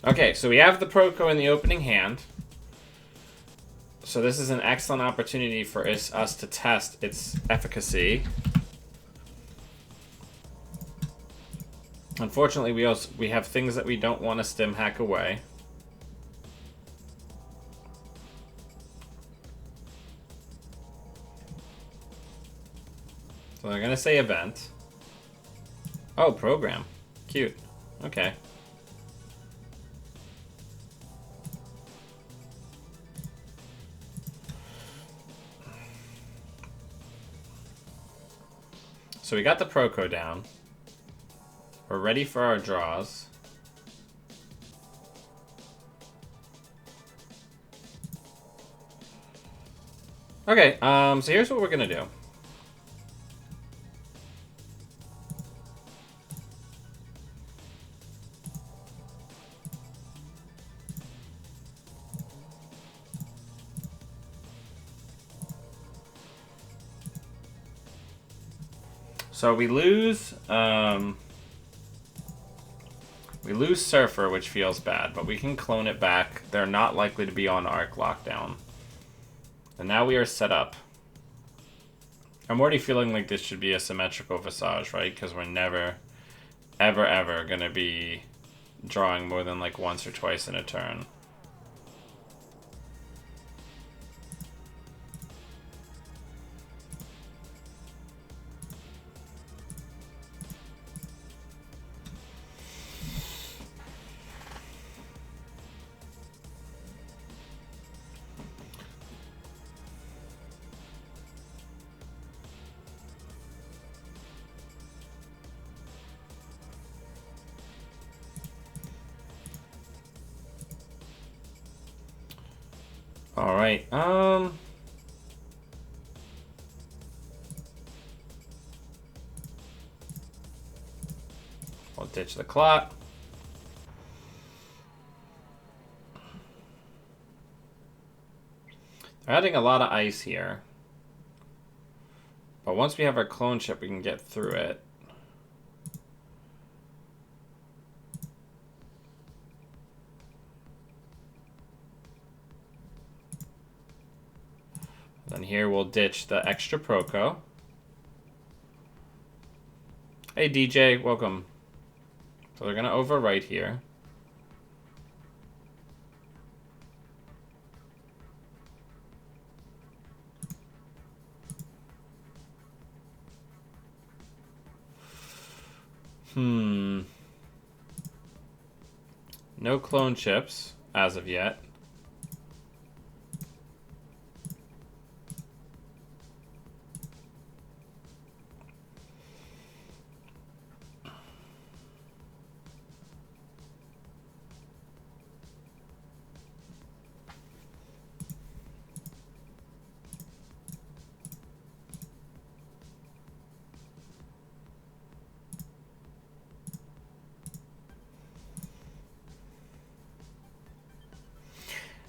Okay, so we have the Proco in the opening hand. So this is an excellent opportunity for us to test its efficacy. Unfortunately, we have things that we don't want to stim hack away. So they're gonna say event. Oh, program. Cute. Okay. So we got the Proco down. We're ready for our draws. Okay, so here's what we're gonna do. So we lose Surfer, which feels bad, but we can clone it back. They're not likely to be on Arc Lockdown. And now we are set up. I'm already feeling like this should be a symmetrical Visage, right? Because we're never, ever, ever going to be drawing more than like once or twice in a turn. All right. We'll ditch the clock. They're adding a lot of ice here. But once we have our clone ship, we can get through it. Then here we'll ditch the extra Proco. Hey DJ, welcome. So they're gonna overwrite here. No clone chips as of yet.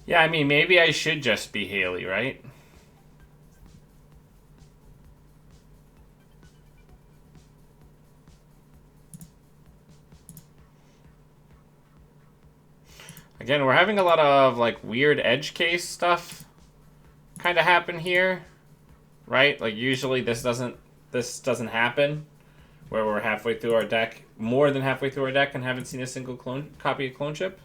Yeah, I mean, maybe I should just be Haley, right? Again, we're having a lot of, like, weird edge case stuff kind of happen here, right? Like, usually this doesn't happen, where we're halfway through our deck, more than halfway through our deck, and haven't seen a single copy of clone chip.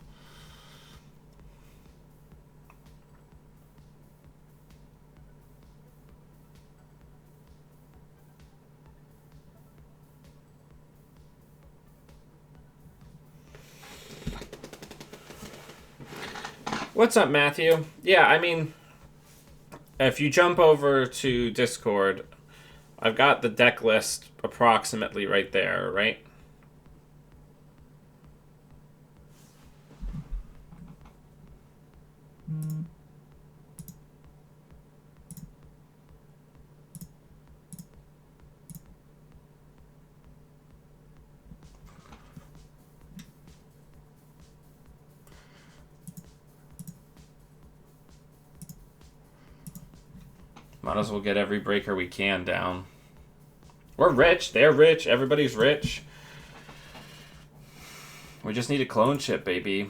What's up, Matthew? Yeah, I mean, if you jump over to Discord, I've got the deck list approximately right there, right? Might as well get every breaker we can down. We're rich. They're rich. Everybody's rich. We just need a clone chip, baby.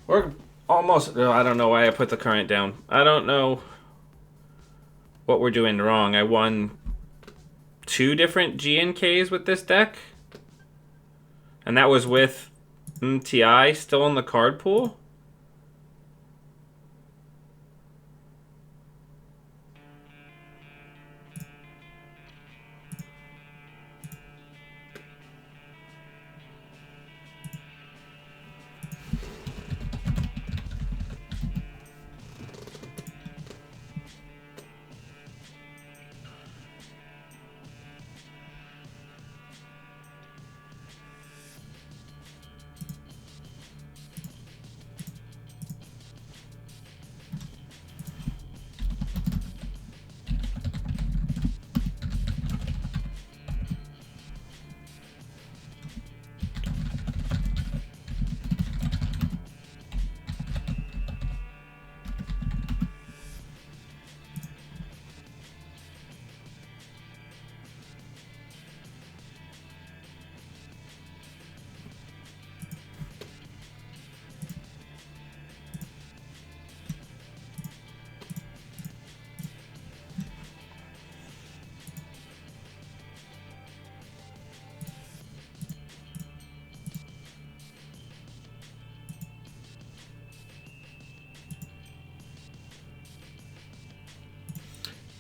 We're almost... I don't know why I put the current down. I don't know what we're doing wrong. I won 2 different GNKs with this deck. And that was with TI still in the card pool.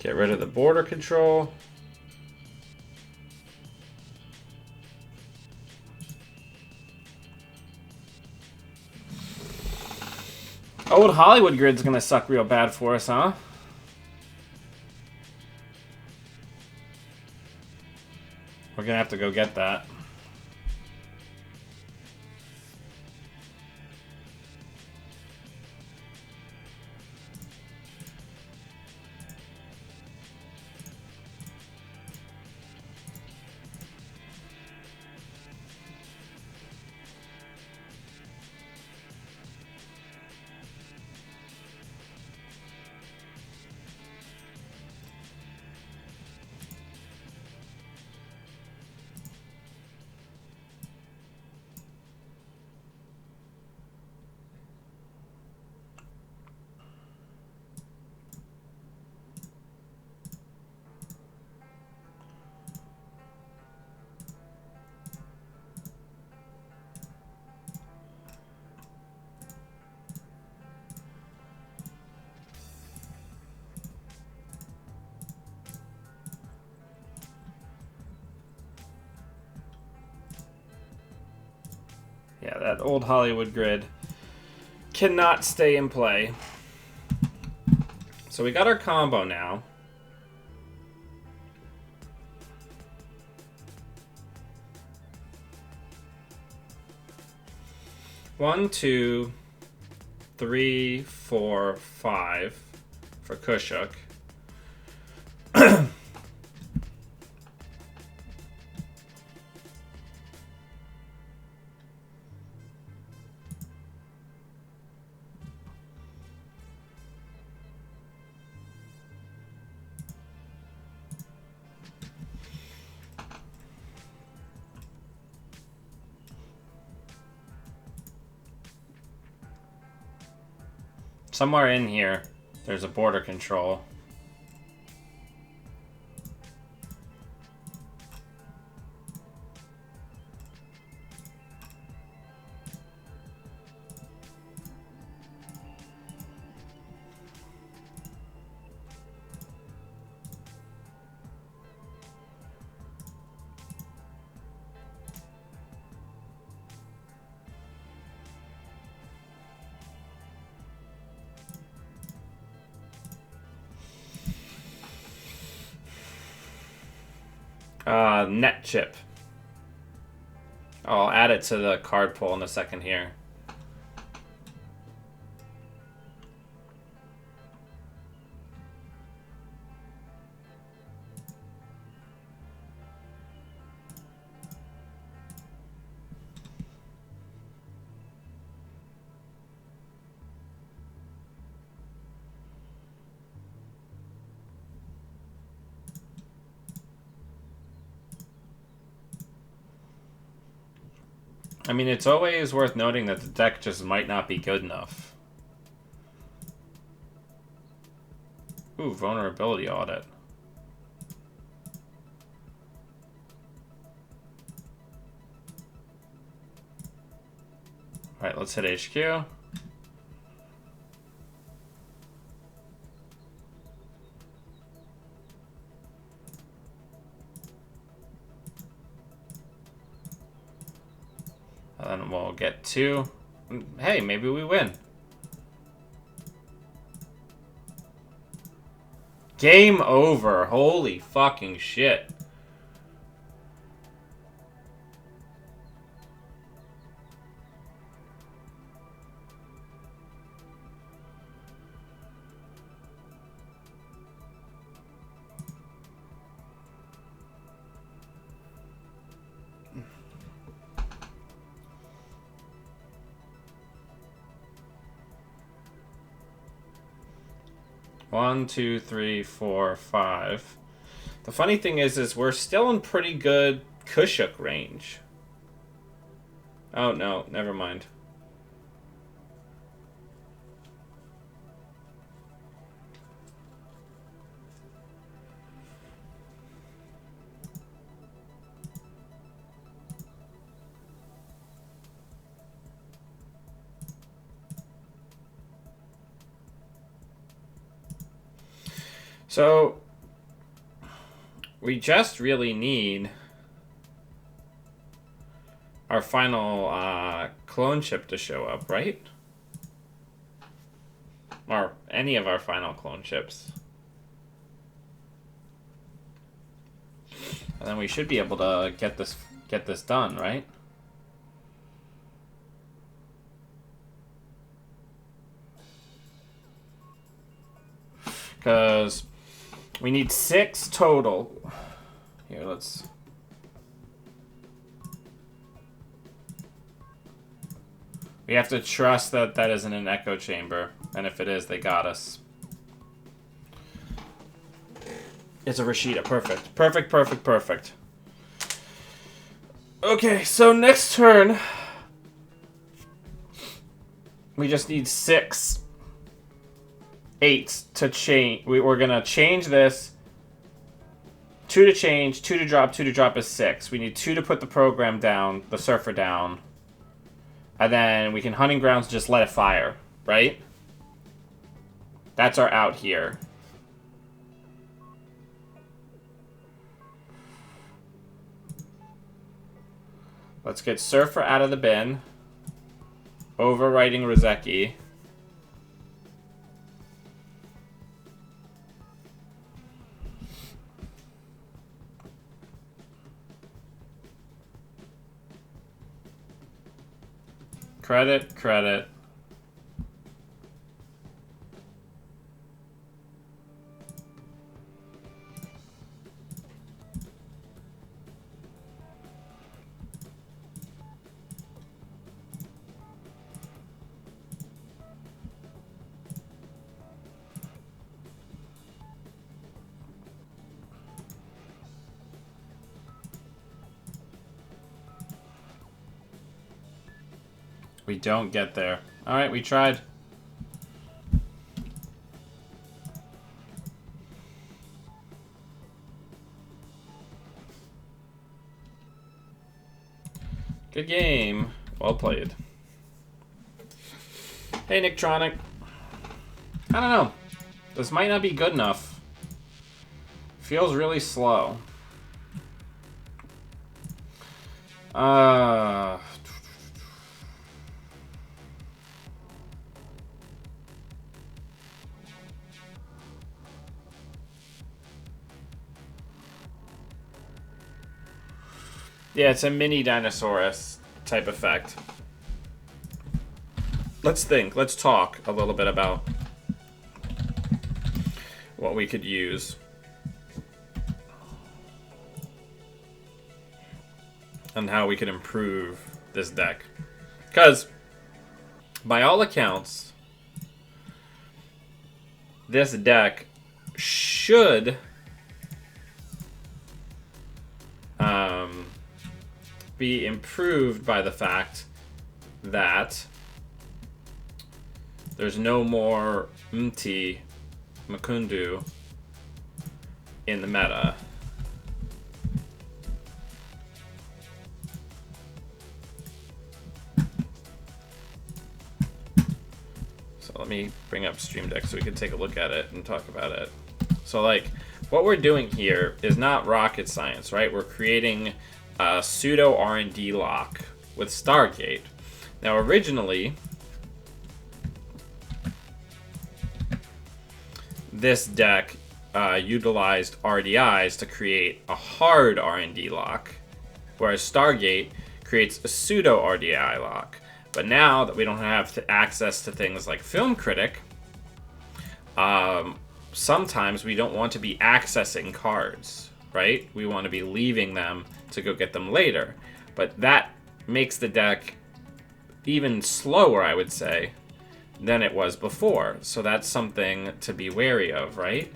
Get rid of the border control. Old Hollywood grid's gonna suck real bad for us, huh? We're gonna have to go get that. Yeah, that old Hollywood grid cannot stay in play. So we got our combo now. One, two, three, four, five for Kushuk. Somewhere in here, there's a border control. Net chip. I'll add it to the card pool in a second here. I mean, it's always worth noting that the deck just might not be good enough. Ooh, vulnerability audit. Alright, let's hit HQ. And then we'll get 2. Hey, maybe we win. Game over. Holy fucking shit. One, two, three, four, five. The funny thing is we're still in pretty good Kushuk range. Oh, no, never mind. So, we just really need our final clone chip to show up, right? Or any of our final clone ships. And then we should be able to get this done, right? Because we need 6 total. Here, let's... We have to trust that that isn't an echo chamber. And if it is, they got us. It's a Rashida. Perfect. Perfect, perfect, perfect. Okay, so next turn... We just need 6... 8 to change. We're going to change this. 2 to change, 2 to drop, 2 to drop is 6. We need 2 to put the program down, the surfer down. And then we can hunting grounds, just let it fire, right? That's our out here. Let's get surfer out of the bin. Overwriting Rozeki. Credit, credit. We don't get there. Alright, we tried. Good game. Well played. Hey, Nicktronic. I don't know. This might not be good enough. Feels really slow. Yeah, it's a mini Dinosaurus type effect. Let's think. Let's talk a little bit about what we could use. And how we could improve this deck. Because, by all accounts, this deck should be improved by the fact that there's no more Mti Makundu in the meta. So let me bring up Stream Deck so we can take a look at it and talk about it. So like, what we're doing here is not rocket science, right? We're creating a pseudo R&D lock with Stargate. Now originally, this deck utilized RDIs to create a hard R&D lock, whereas Stargate creates a pseudo RDI lock. But now that we don't have access to things like Film Critic, sometimes we don't want to be accessing cards, right? We want to be leaving them to go get them later. But that makes the deck even slower, I would say, than it was before. So that's something to be wary of, right?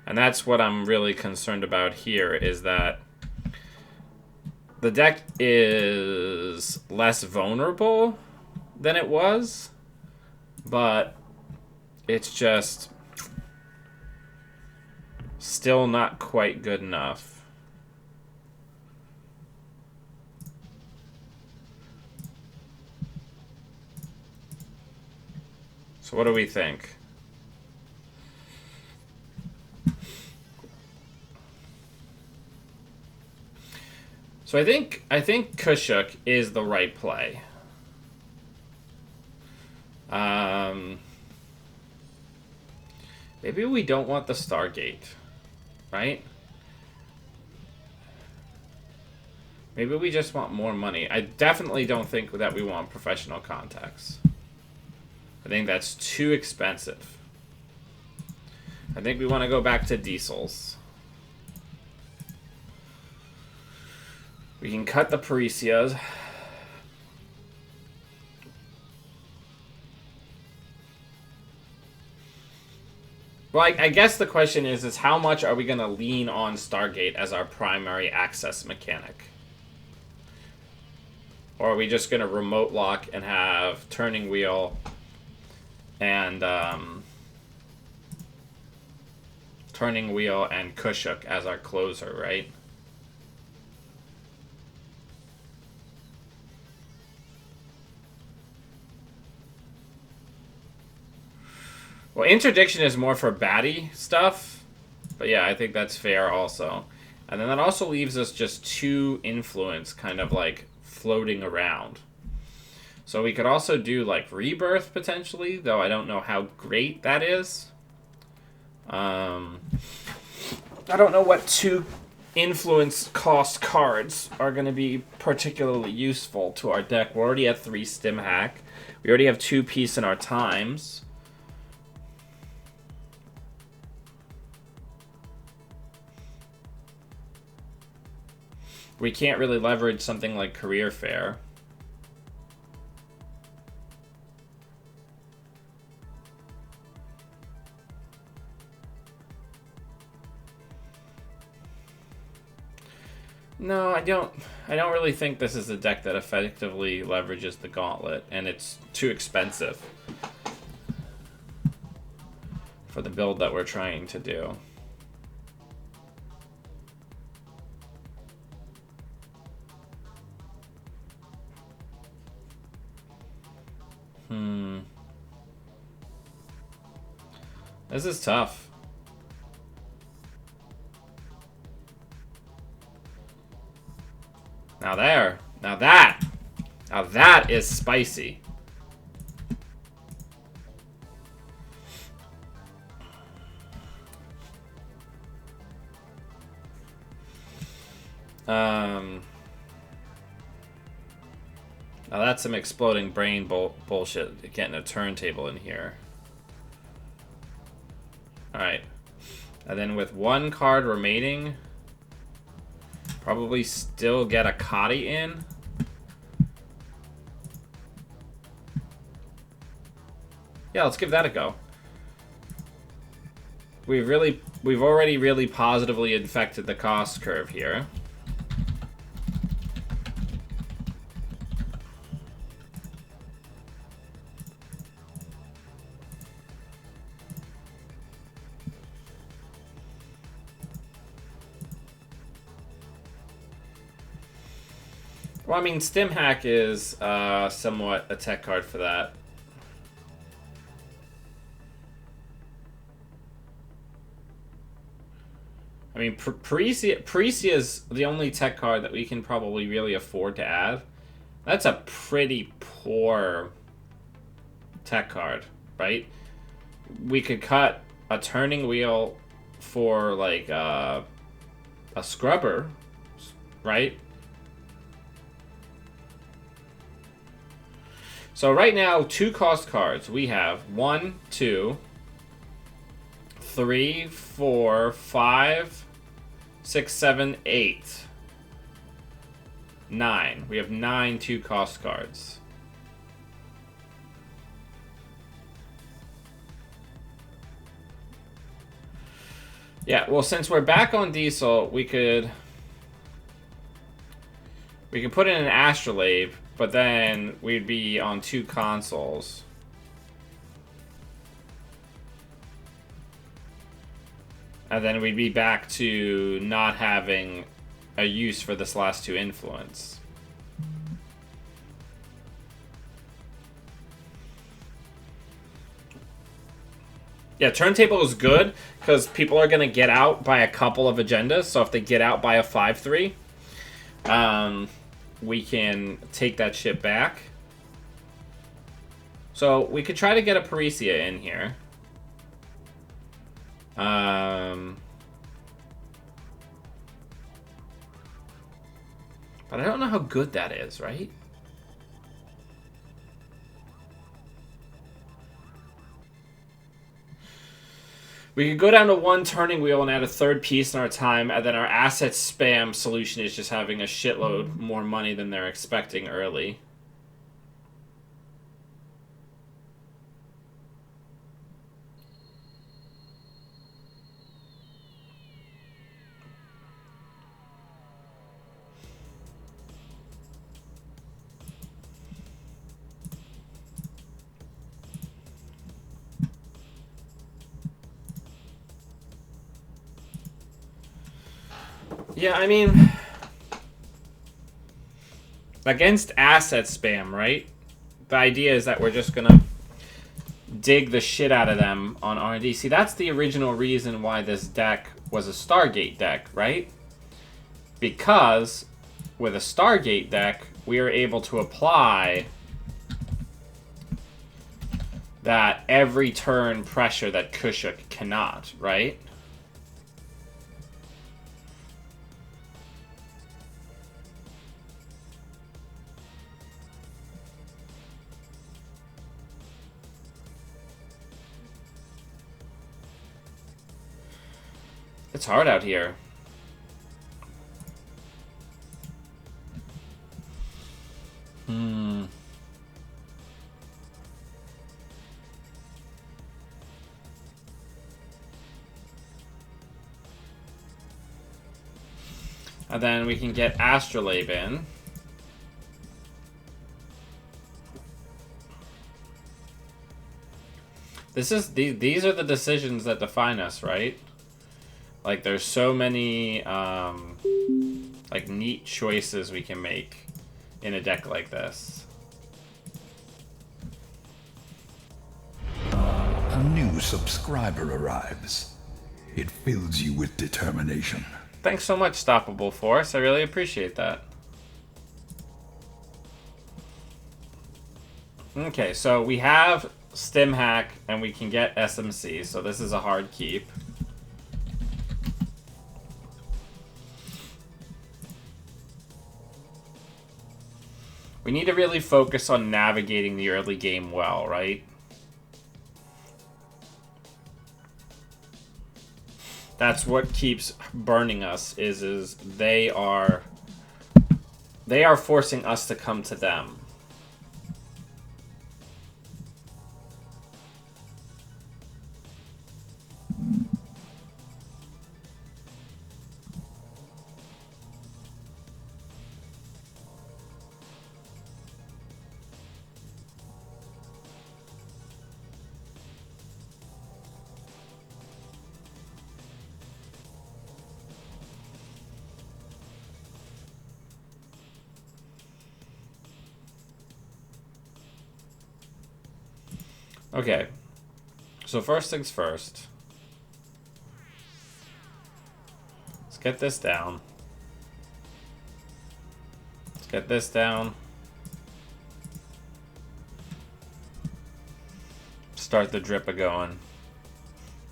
And that's what I'm really concerned about here, is that the deck is less vulnerable than it was, but it's just still not quite good enough. So what do we think? So I think Kushuk is the right play. Maybe we don't want the Stargate, right? Maybe we just want more money. I definitely don't think that we want professional contacts. I think that's too expensive. I think we want to go back to diesels. We can cut the Parisias. Well, I guess the question is how much are we going to lean on Stargate as our primary access mechanic? Or are we just going to remote lock and have turning wheel and Kushuk as our closer, right? Well, interdiction is more for baddie stuff, but yeah, I think that's fair also. And then that also leaves us just 2 influence kind of like floating around. So we could also do like rebirth potentially, though I don't know how great that is. I don't know what 2 influence cost cards are going to be particularly useful to our deck. We're already at 3 stim hack. We already have 2 peace in our times. We can't really leverage something like career fair. No, I don't really think this is a deck that effectively leverages the gauntlet, and it's too expensive for the build that we're trying to do. This is tough. Now that is spicy. Now that's some exploding brain bullshit, getting a turntable in here. Alright. And then with 1 card remaining, probably still get a Kadi in. Yeah, let's give that a go. We've already really positively infected the cost curve here. Well, I mean, Stim Hack is somewhat a tech card for that. I mean, Parisia is the only tech card that we can probably really afford to add. That's a pretty poor tech card, right? We could cut a turning wheel for, like, a scrubber, right? So right now, 2 cost cards. We have 1, 2, 3, 4, 5, 6, 7, 8, 9. We have 9 2 cost cards. Yeah, well, since we're back on diesel, we could put in an Astrolabe, but then we'd be on 2 consoles. And then we'd be back to not having a use for this last 2 influence. Yeah, turntable is good because people are going to get out by a couple of agendas. So if they get out by a 5-3, we can take that ship back. So we could try to get a Parisia in here. But I don't know how good that is, right? We could go down to one turning wheel and add a third piece in our time, and then our asset spam solution is just having a shitload more money than they're expecting early. Yeah, I mean, against asset spam, right? The idea is that we're just gonna dig the shit out of them on R&D. See, that's the original reason why this deck was a Stargate deck, right? Because with a Stargate deck, we are able to apply that every turn pressure that Kushuk cannot, right? It's hard out here. And then we can get Astrolabe in. These are the decisions that define us, right? Like, there's so many, like, neat choices we can make in a deck like this. A new subscriber arrives. It fills you with determination. Thanks so much, Stoppable Force. I really appreciate that. Okay, so we have Stim Hack, and we can get SMC, so this is a hard keep. We need to really focus on navigating the early game well, right? That's what keeps burning us, is they are forcing us to come to them. Okay, so first things first. Let's get this down. Let's get this down. Start the drip a-going.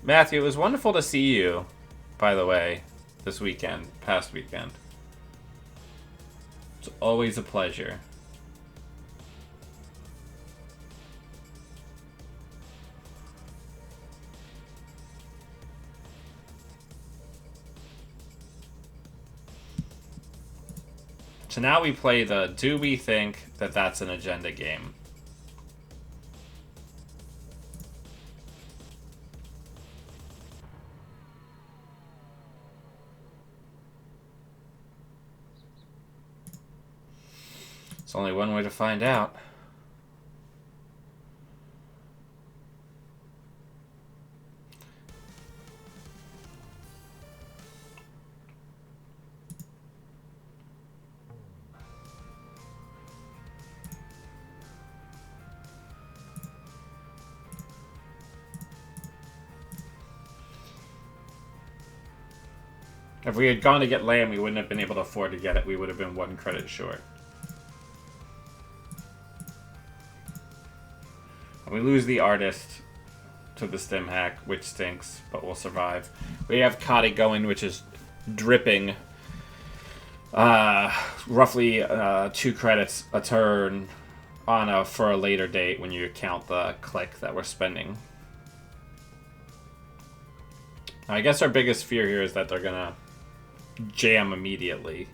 Matthew, it was wonderful to see you, by the way, this weekend, past weekend. It's always a pleasure. So now we play the do we think that that's an agenda game? It's only one way to find out. If we had gone to get land, we wouldn't have been able to afford to get it. We would have been 1 credit short. And we lose the artist to the stim hack, which stinks, but we'll survive. We have Kadi going, which is dripping roughly 2 credits a turn on for a later date when you count the click that we're spending. I guess our biggest fear here is that they're gonna jam immediately.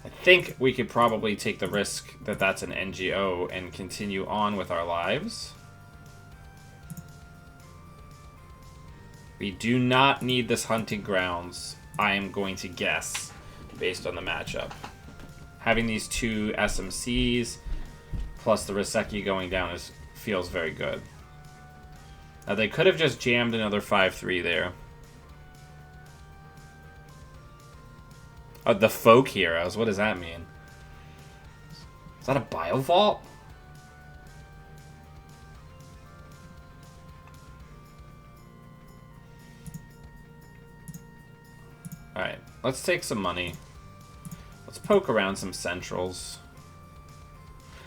I think we could probably take the risk that that's an NGO and continue on with our lives. We do not need this hunting grounds, I am going to guess, based on the matchup. Having these 2 SMCs plus the Riseki going down feels very good. Now they could have just jammed another 5-3 there. Oh, the folk heroes, what does that mean? Is that a Biovault? Alright, let's take some money. Let's poke around some centrals.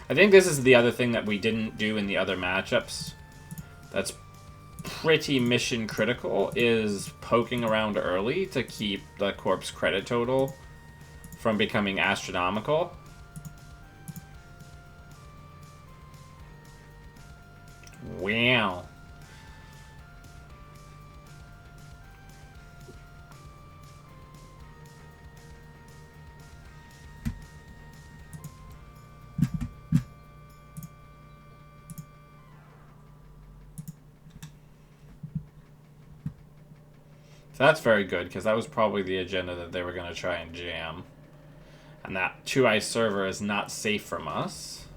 I think this is the other thing that we didn't do in the other matchups. That's pretty mission critical, is poking around early to keep the corpse credit total from becoming astronomical. Wow. So that's very good, because that was probably the agenda that they were going to try and jam. And that 2-eye server is not safe from us.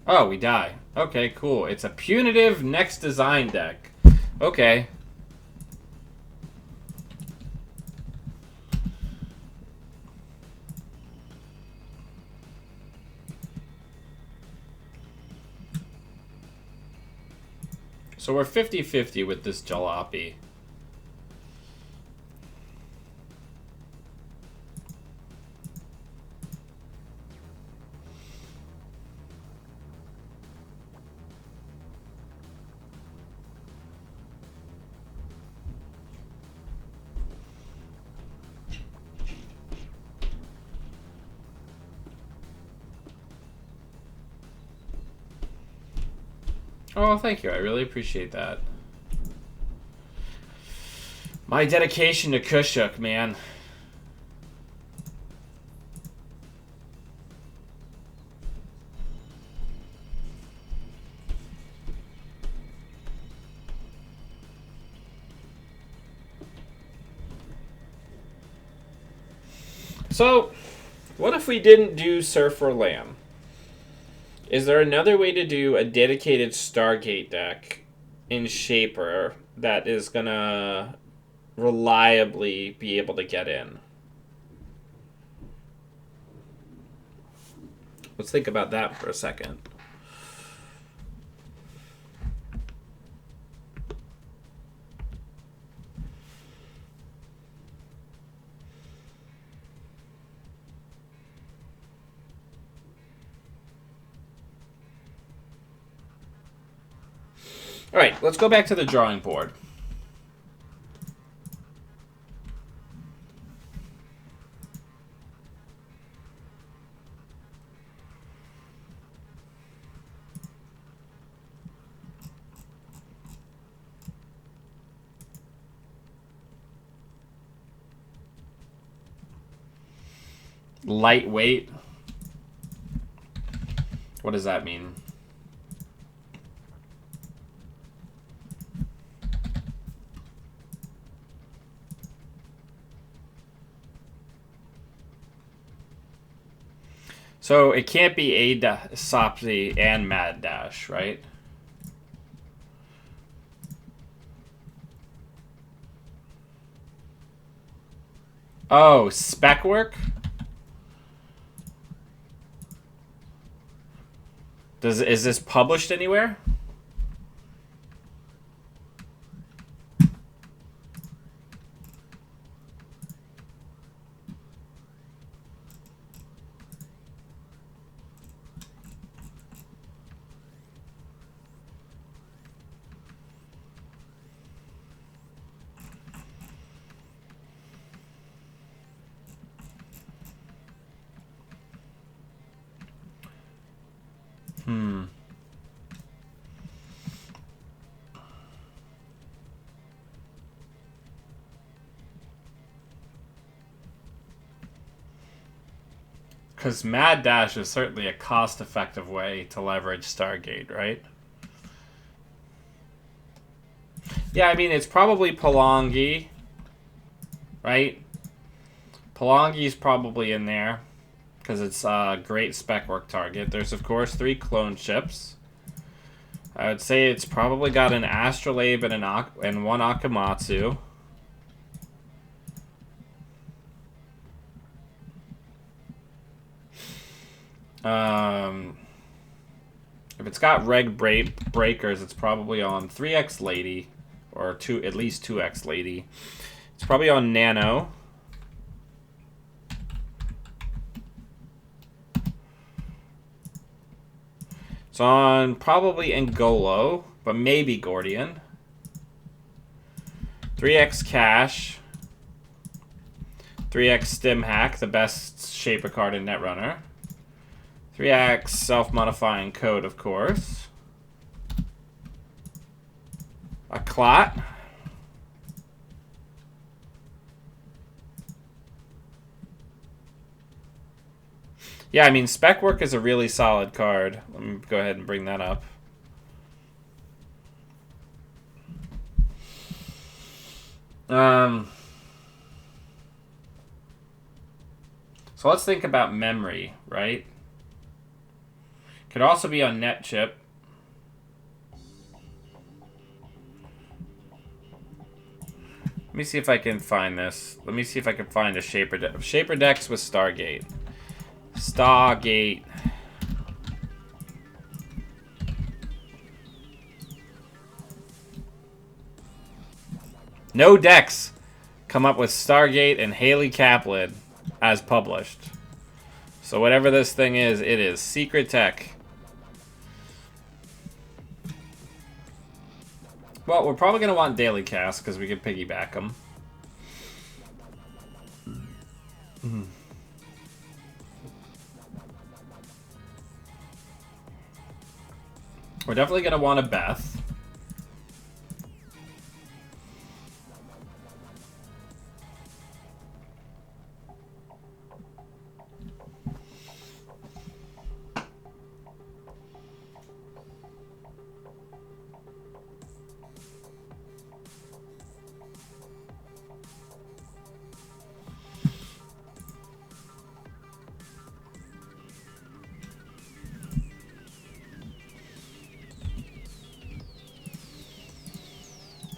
Oh, we die. Okay, cool. It's a punitive next design deck. Okay. So we're 50-50 with this jalopy. Oh, thank you. I really appreciate that. My dedication to Kushuk, man. So, what if we didn't do Surf or Lamb? Is there another way to do a dedicated Stargate deck in Shaper that is gonna reliably be able to get in? Let's think about that for a second. All right, let's go back to the drawing board. Lightweight. What does that mean? So it can't be Sopsy and Mad Dash, right? Oh, spec work? Is this published anywhere? Because Mad Dash is certainly a cost-effective way to leverage Stargate, right? Yeah, I mean, it's probably Palangi, right? Palangi's probably in there, because it's a great spec work target. There's, of course, 3 clone ships. I would say it's probably got an Astrolabe and 1 Akamatsu. If it's got reg breakers, it's probably on 3X Lady, or at least 2X Lady. It's probably on Nano. It's on probably Angolo, but maybe Gordian. 3X Cash. 3X Stim Hack, the best Shaper card in Netrunner. 3X Self-Modifying Code, of course. A Clot. Yeah, I mean, Spec Work is a really solid card. Let me go ahead and bring that up. So let's think about memory, right? Could also be on net chip. Let me see if I can find this. Let me see if I can find a Shaper deck. Shaper decks with Stargate. Stargate. No decks come up with Stargate and Haley Kaplan as published. So whatever this thing is, it is secret tech. Well, we're probably going to want daily cast because we can piggyback them. We're definitely going to want a Beth.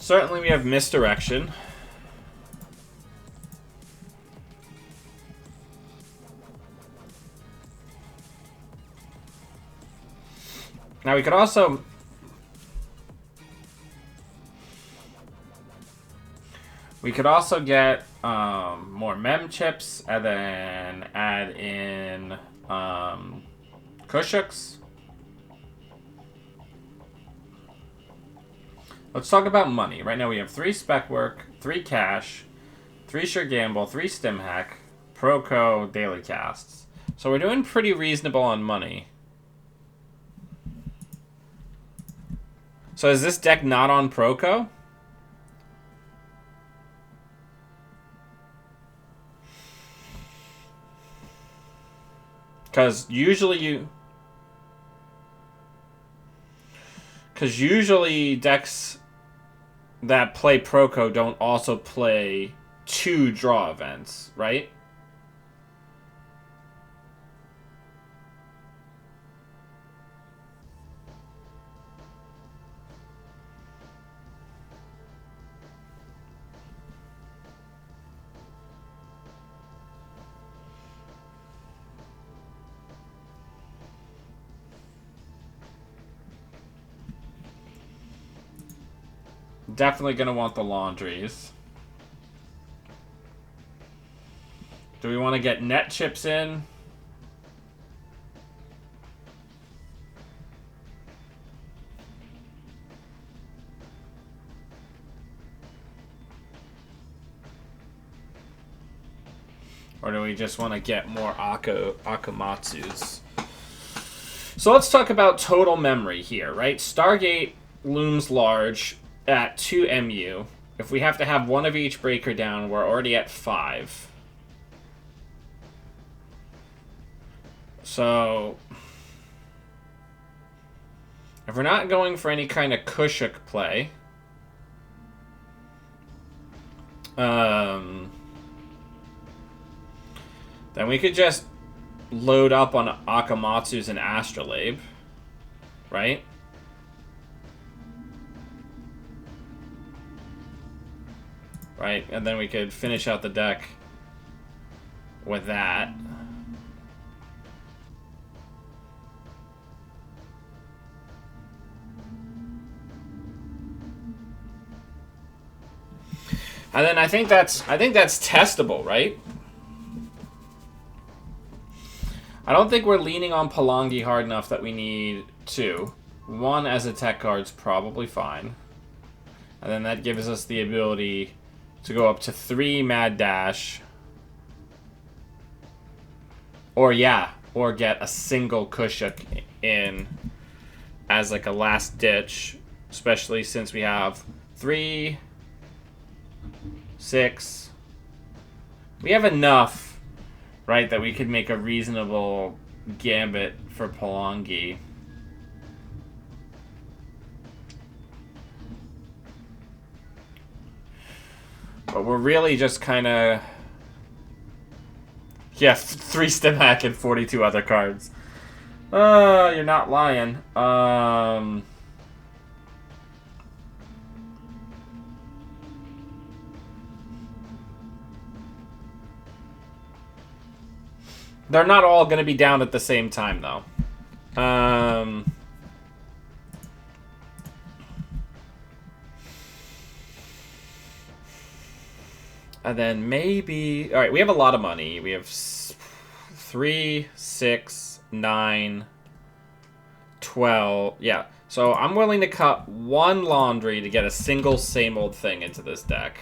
Certainly we have Misdirection. Now we could also... get more mem chips and then add in Kushuks. Let's talk about money. Right now we have 3 spec work, 3 cash, 3 sure gamble, 3 stim hack, Proco, daily casts. So we're doing pretty reasonable on money. So is this deck not on Proco? Because usually decks that play Proco don't also play 2 draw events, right? Definitely going to want the laundries. Do we want to get net chips in? Or do we just want to get more Akamatsus? So let's talk about total memory here, right? Stargate looms large at 2 MU. If we have to have one of each breaker down, we're already at 5. So, if we're not going for any kind of Kushuk play, then we could just load up on Akamatsu's and Astrolabe, right? Right, and then we could finish out the deck with that. And then I think that's testable, right? I don't think we're leaning on Palangi hard enough that we need 2. 1 as a tech card's probably fine. And then that gives us the ability to go up to 3 Mad Dash. Or get a single Kushuk in as like a last ditch. Especially since we have 3, 6. We have enough, right, that we could make a reasonable gambit for Palangi. But we're really just kind of... Yeah, 3 Stimhack and 42 other cards. You're not lying. They're not all going to be down at the same time, though. And then maybe... Alright, we have a lot of money. We have 3, 6, 9, 12. Yeah, so I'm willing to cut 1 laundry to get a single same old thing into this deck.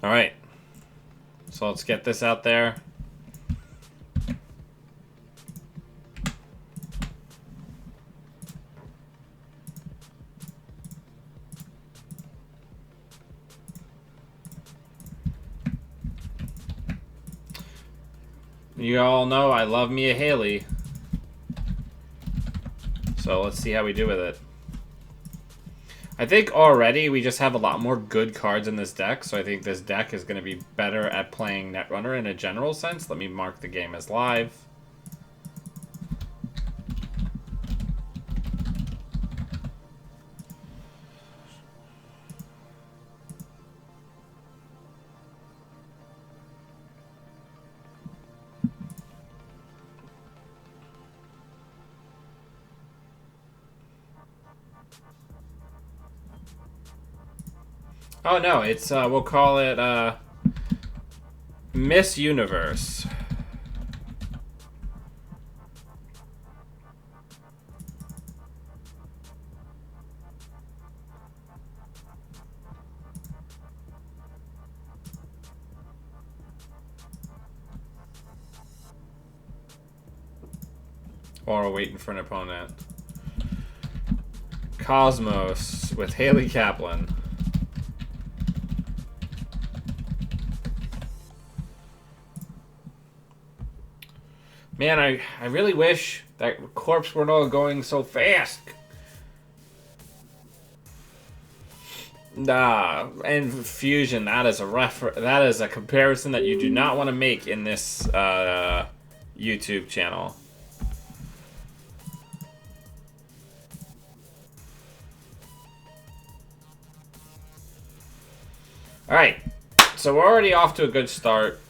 Alright. So let's get this out there. You all know I love me a Haley. So let's see how we do with it. I think already we just have a lot more good cards in this deck, so I think this deck is going to be better at playing Netrunner in a general sense. Let me mark the game as live. Oh no, it's we'll call it Miss Universe. While we're waiting for an opponent. Cosmos with Haley Kaplan. Man, I really wish that corpse weren't all going so fast. And Fusion, that is a comparison that you do not want to make in this YouTube channel. Alright, so we're already off to a good start.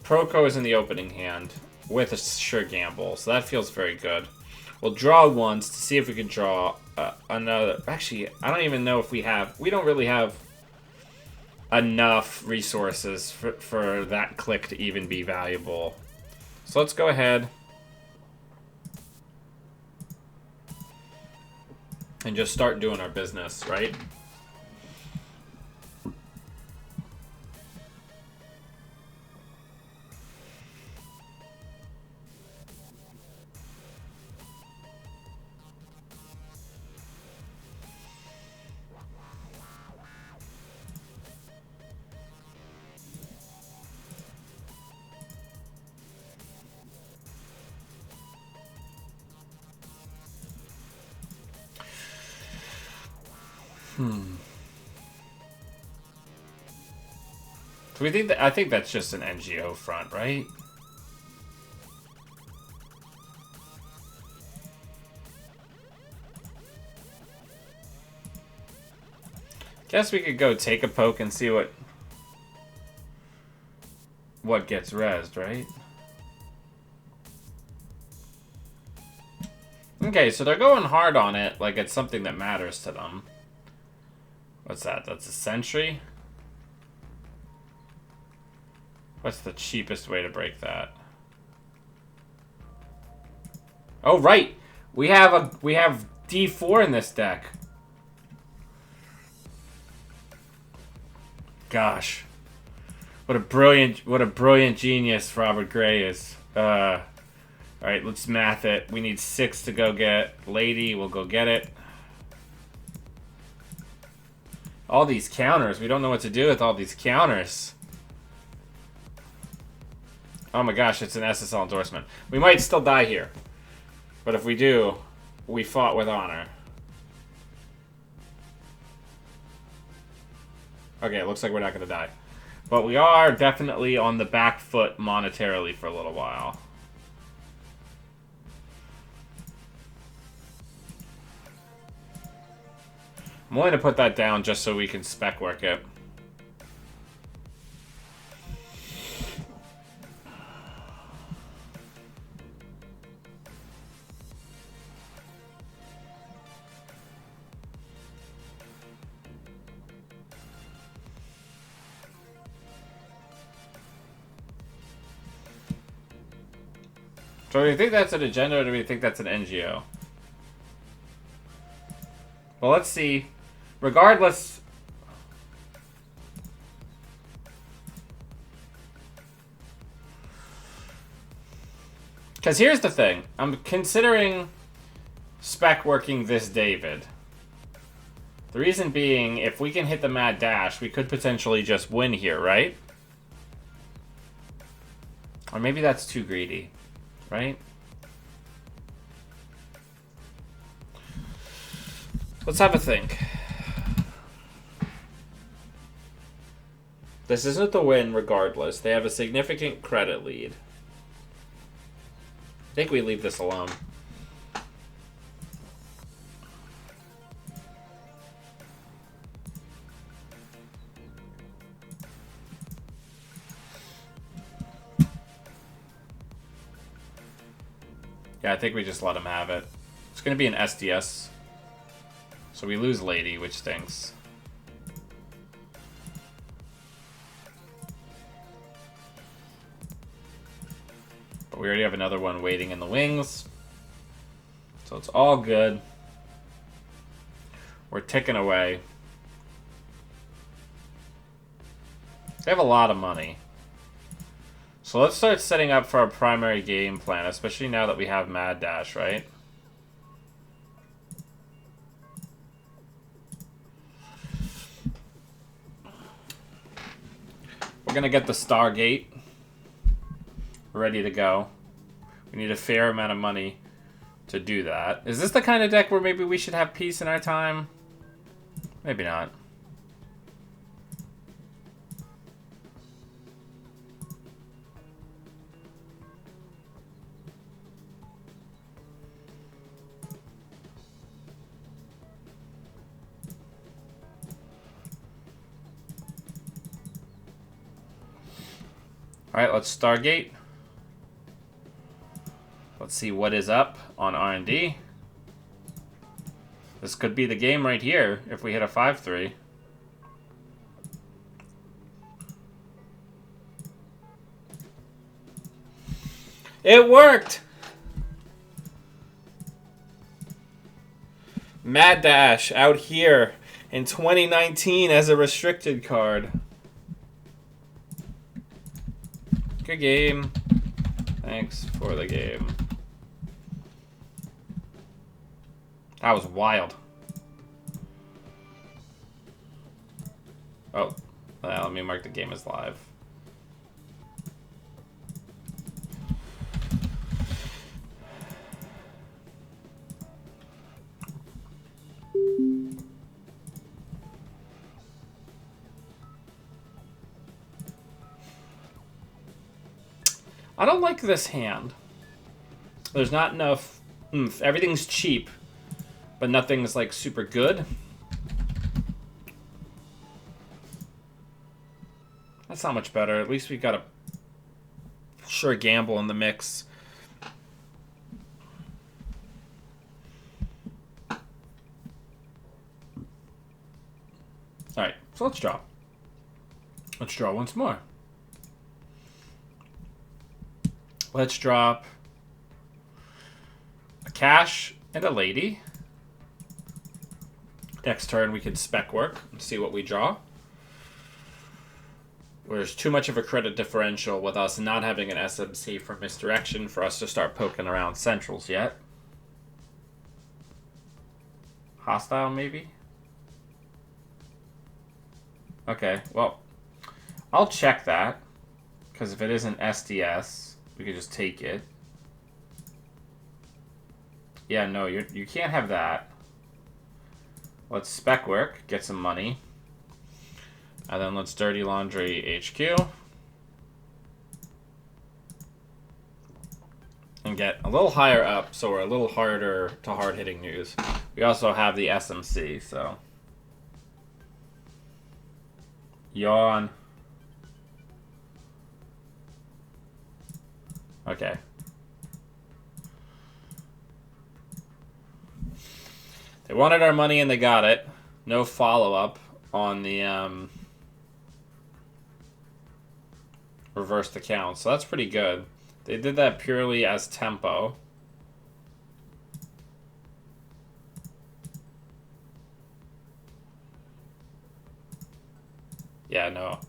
Proco is in the opening hand with a sure gamble, so that feels very good. We'll draw once to see if we can draw another. Actually, I don't even know if we don't really have enough resources for that click to even be valuable. So let's go ahead. and just start doing our business, right? Do we think that? I think that's just an NGO front, right? Guess we could go take a poke and see what gets rezzed, right? Okay, so they're going hard on it, like it's something that matters to them. What's that? That's a sentry? What's the cheapest way to break that? Oh, right! We have D4 in this deck. Gosh. What a brilliant genius Robert Gray is. Alright, let's math it. We need 6 to go get Lady. We'll go get it. All these counters. We don't know what to do with all these counters. Oh my gosh, it's an SSL endorsement. We might still die here. But if we do, we fought with honor. Okay, it looks like we're not going to die. But we are definitely on the back foot monetarily for a little while. I'm willing to put that down just so we can spec work it. So do you think that's an agenda or do we think that's an NGO? Well, let's see. Regardless... Because here's the thing. I'm considering spec working this David. The reason being, if we can hit the mad dash, we could potentially just win here, right? Or maybe that's too greedy, right? Let's have a think. This isn't the win regardless. They have a significant credit lead. I think we leave this alone. Yeah, I think we just let him have it. It's going to be an SDS. So we lose Lady, which stinks. But we already have another one waiting in the wings. So it's all good. We're ticking away. They have a lot of money. So let's start setting up for our primary game plan, especially now that we have Mad Dash, right? We're going to get the Stargate ready to go. We need a fair amount of money to do that. Is this the kind of deck where maybe we should have peace in our time? Maybe not. Alright, let's Stargate. Let's see what is up on R&D. This could be the game right here if we hit a 5-3. It worked! Mad Dash out here in 2019 as a restricted card. Good game. Thanks for the game. That was wild. Oh, let me mark the game as live. I don't like this hand. There's not enough oomph. Everything's cheap, but nothing's like super good. That's not much better. At least we got a sure gamble in the mix. Alright, so let's draw. Let's draw once more. Let's drop a cash and a lady. Next turn we can spec work and see what we draw. There's too much of a credit differential with us not having an SMC for misdirection for us to start poking around centrals yet. Hostile, maybe? Okay, well, I'll check that. Because if it isn't SDS, we could just take it. Yeah, no, you can't have that. Let's spec work, get some money. And then let's dirty laundry HQ. And get a little higher up, so we're a little harder to hard-hitting news. We also have the SMC, so. Yawn. Okay. They wanted our money and they got it. No follow-up on the reversed account, so that's pretty good. They did that purely as tempo. Yeah, no.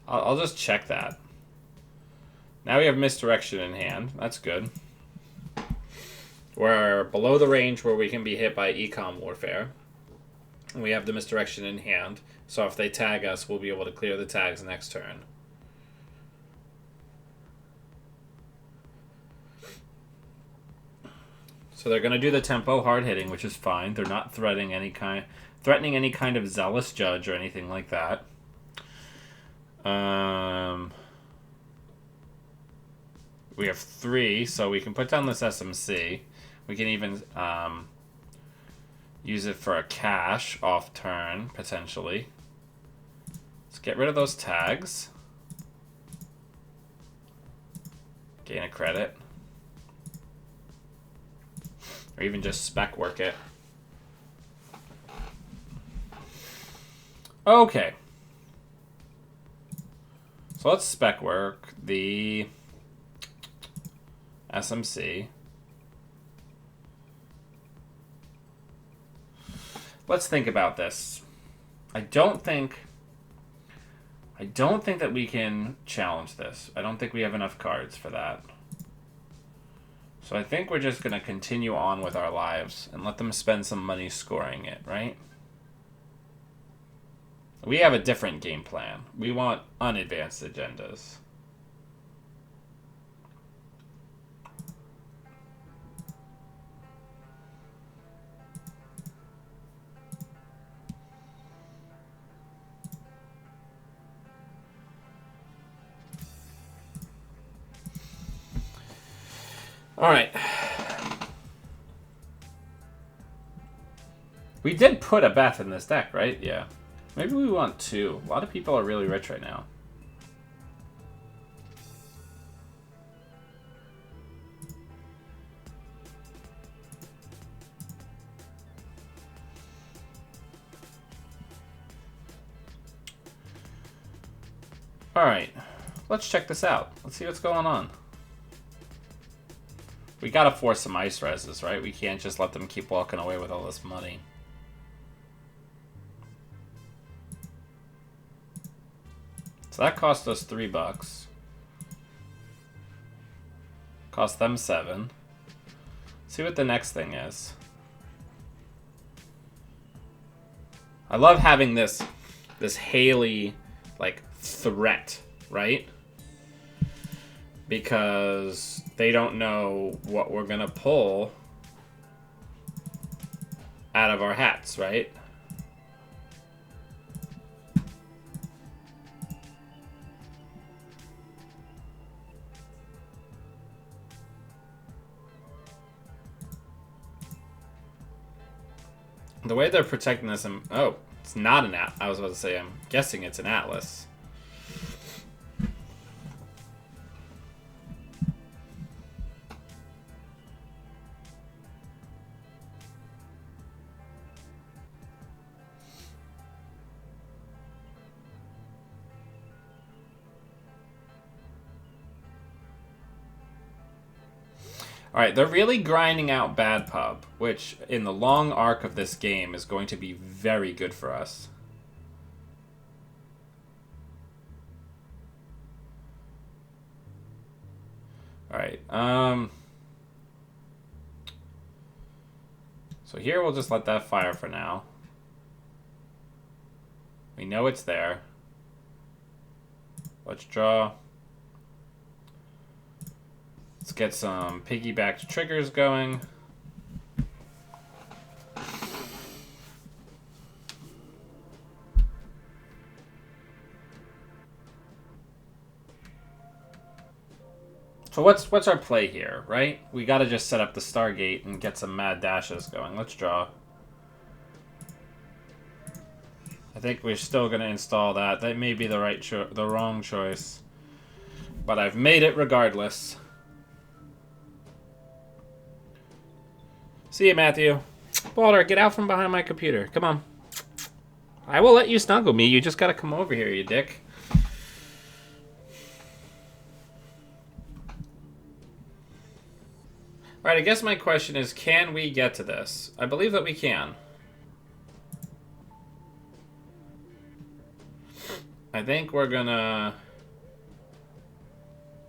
I'll just check that. Now we have misdirection in hand. That's good. We're below the range where we can be hit by ecom warfare. And we have the misdirection in hand. So if they tag us, we'll be able to clear the tags next turn. So they're going to do the tempo hard hitting, which is fine. They're not threatening any kind of zealous judge or anything like that. We have 3, so we can put down this SMC. We can even use it for a cash off turn, potentially. Let's get rid of those tags. Gain a credit. Or even just spec work it. Okay. So let's spec work the SMC. Let's think about this. I don't think that we can challenge this. I don't think we have enough cards for that. So I think we're just going to continue on with our lives and let them spend some money scoring it, right? We have a different game plan. We want unadvanced agendas. All right. We did put a Beth in this deck, right? Yeah. Maybe we want 2. A lot of people are really rich right now. All right. Let's check this out. Let's see what's going on. We gotta force some ice reses, right? We can't just let them keep walking away with all this money. So that cost us $3. Cost them 7. See what the next thing is. I love having this Haley like threat, right? Because they don't know what we're gonna pull out of our hats, right? The way they're protecting this, oh, it's not an Atlas. I was about to say, I'm guessing it's an Atlas. Alright, they're really grinding out Bad Pub, which in the long arc of this game is going to be very good for us. Alright, so here we'll just let that fire for now. We know it's there. Let's draw. Let's get some piggybacked triggers going. So what's our play here, right? We got to just set up the Stargate and get some mad dashes going. Let's draw. I think we're still going to install that. That may be the wrong choice, but I've made it regardless. See you, Matthew. Balder, get out from behind my computer. Come on. I will let you snuggle me. You just got to come over here, you dick. Alright, I guess my question is, can we get to this? I believe that we can. I think we're gonna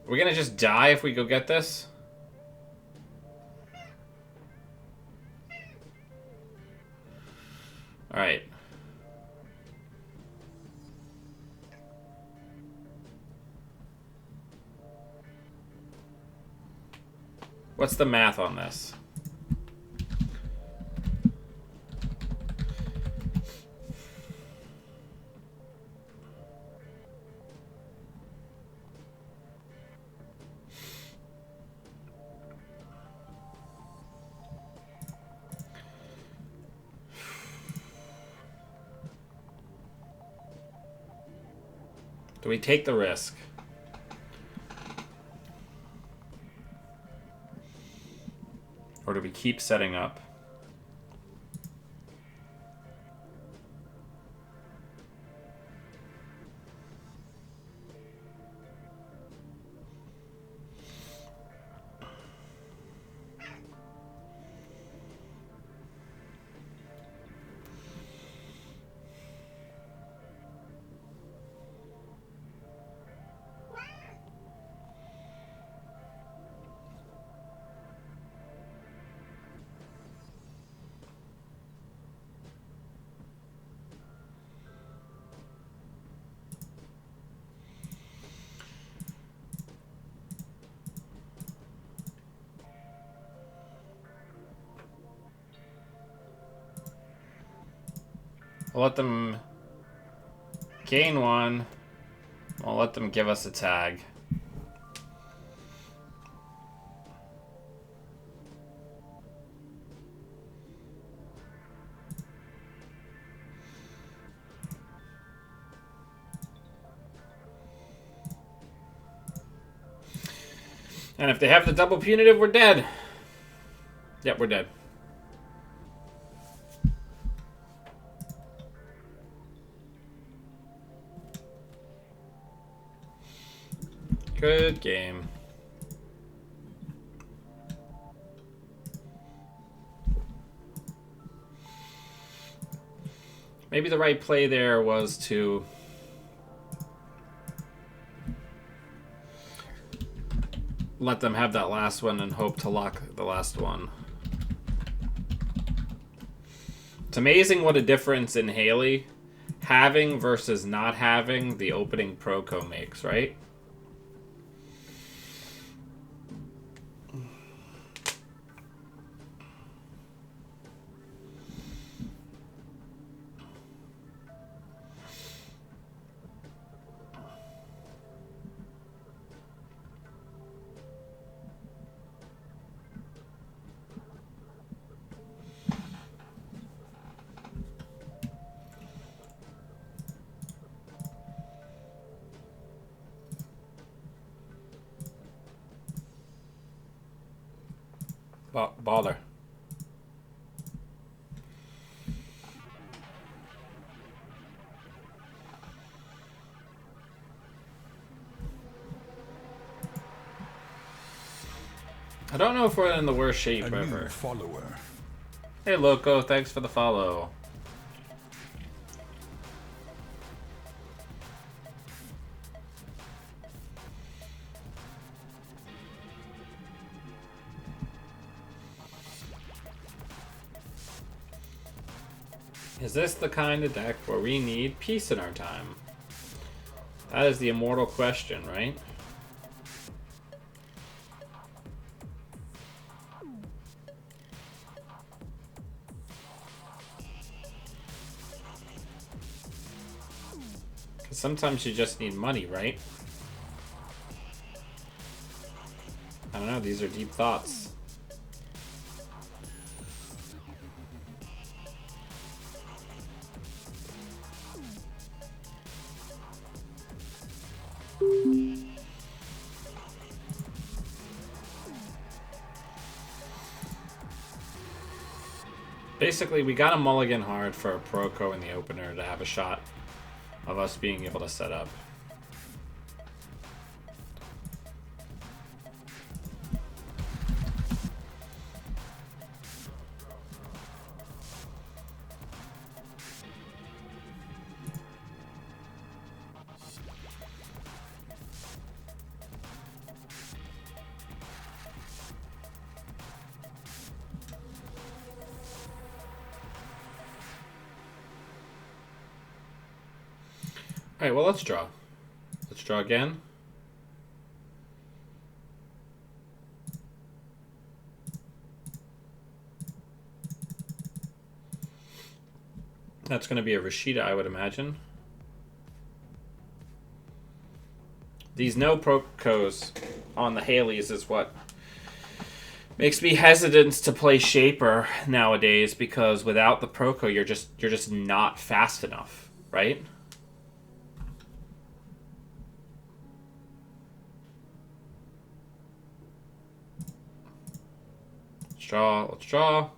just die if we go get this? Alright. What's the math on this? Do we take the risk? Or do we keep setting up? We'll let them gain one. We'll let them give us a tag. And if they have the double punitive, we're dead. Yep, we're dead. Good game. Maybe the right play there was to let them have that last one and hope to lock the last one. It's amazing what a difference in Haley having versus not having the opening Proco makes, right? Bother. I don't know if we're in the worst shape A ever. new follower. Hey Loco, thanks for the follow. Is this the kind of deck where we need peace in our time? That is the immortal question, right? Because sometimes you just need money, right? I don't know, these are deep thoughts. Basically, we got a mulligan hard for a Proco in the opener to have a shot of us being able to set up. Alright, well, let's draw. Let's draw again. That's going to be a Rashida, I would imagine. These no Procos on the Haleys is what makes me hesitant to play Shaper nowadays, because without the Proco, you're just not fast enough, right? Let's draw. Let's draw.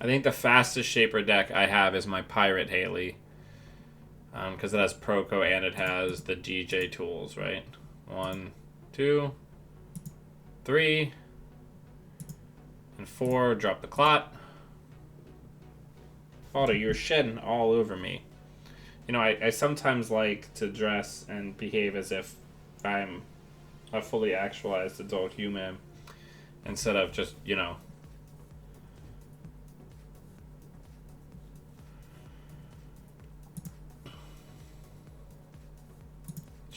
I think the fastest Shaper deck I have is my Pirate Haley. Because it has Proco and it has the DJ tools, right? 1, 2, 3, and 4. Drop the clot. Father, you're shedding all over me. You know, I sometimes like to dress and behave as if I'm a fully actualized adult human instead of just, you know,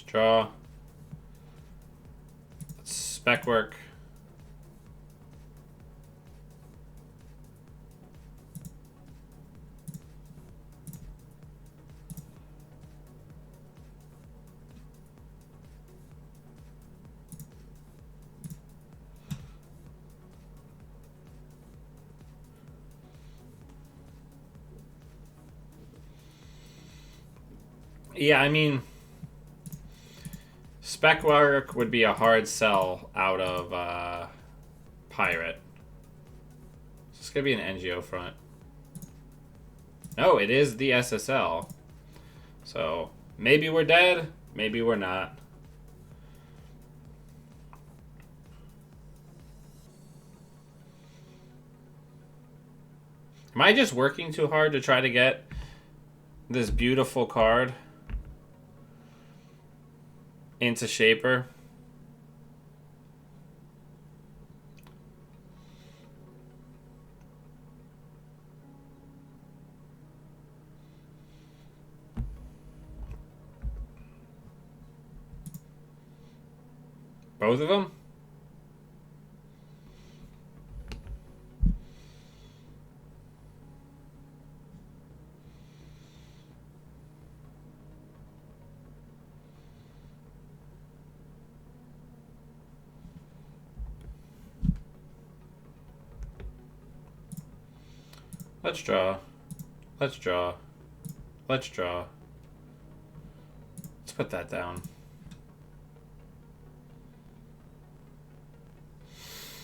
draw. Let's spec work. Yeah, I mean, spec work would be a hard sell out of Pirate. So it's going to be an NGO front. Oh, it is the SSL. So, maybe we're dead, maybe we're not. Am I just working too hard to try to get this beautiful card into Shaper? Both of them? Let's draw. Let's draw. Let's draw. Let's put that down.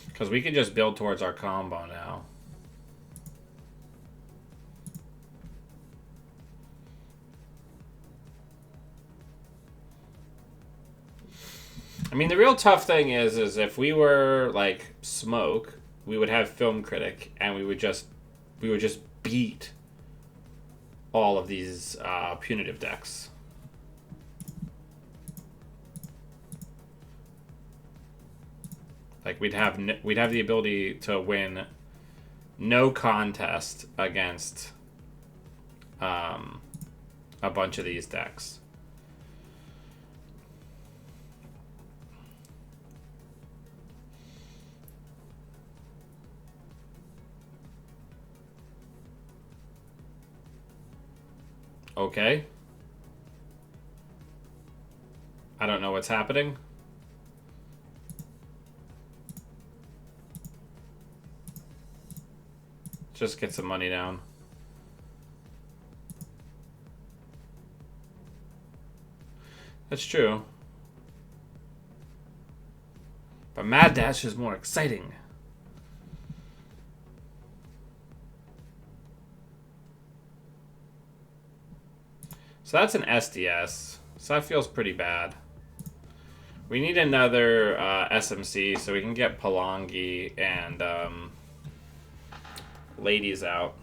Because we can just build towards our combo now. I mean, the real tough thing is if we were like Smoke, we would have Film Critic, and we would just beat all of these punitive decks. Like we'd have the ability to win no contest against a bunch of these decks. Okay. I don't know what's happening. Just get some money down. That's true. But Mad Dash is more exciting. So that's an SDS. So that feels pretty bad. We need another SMC so we can get Palangi and Ladies out.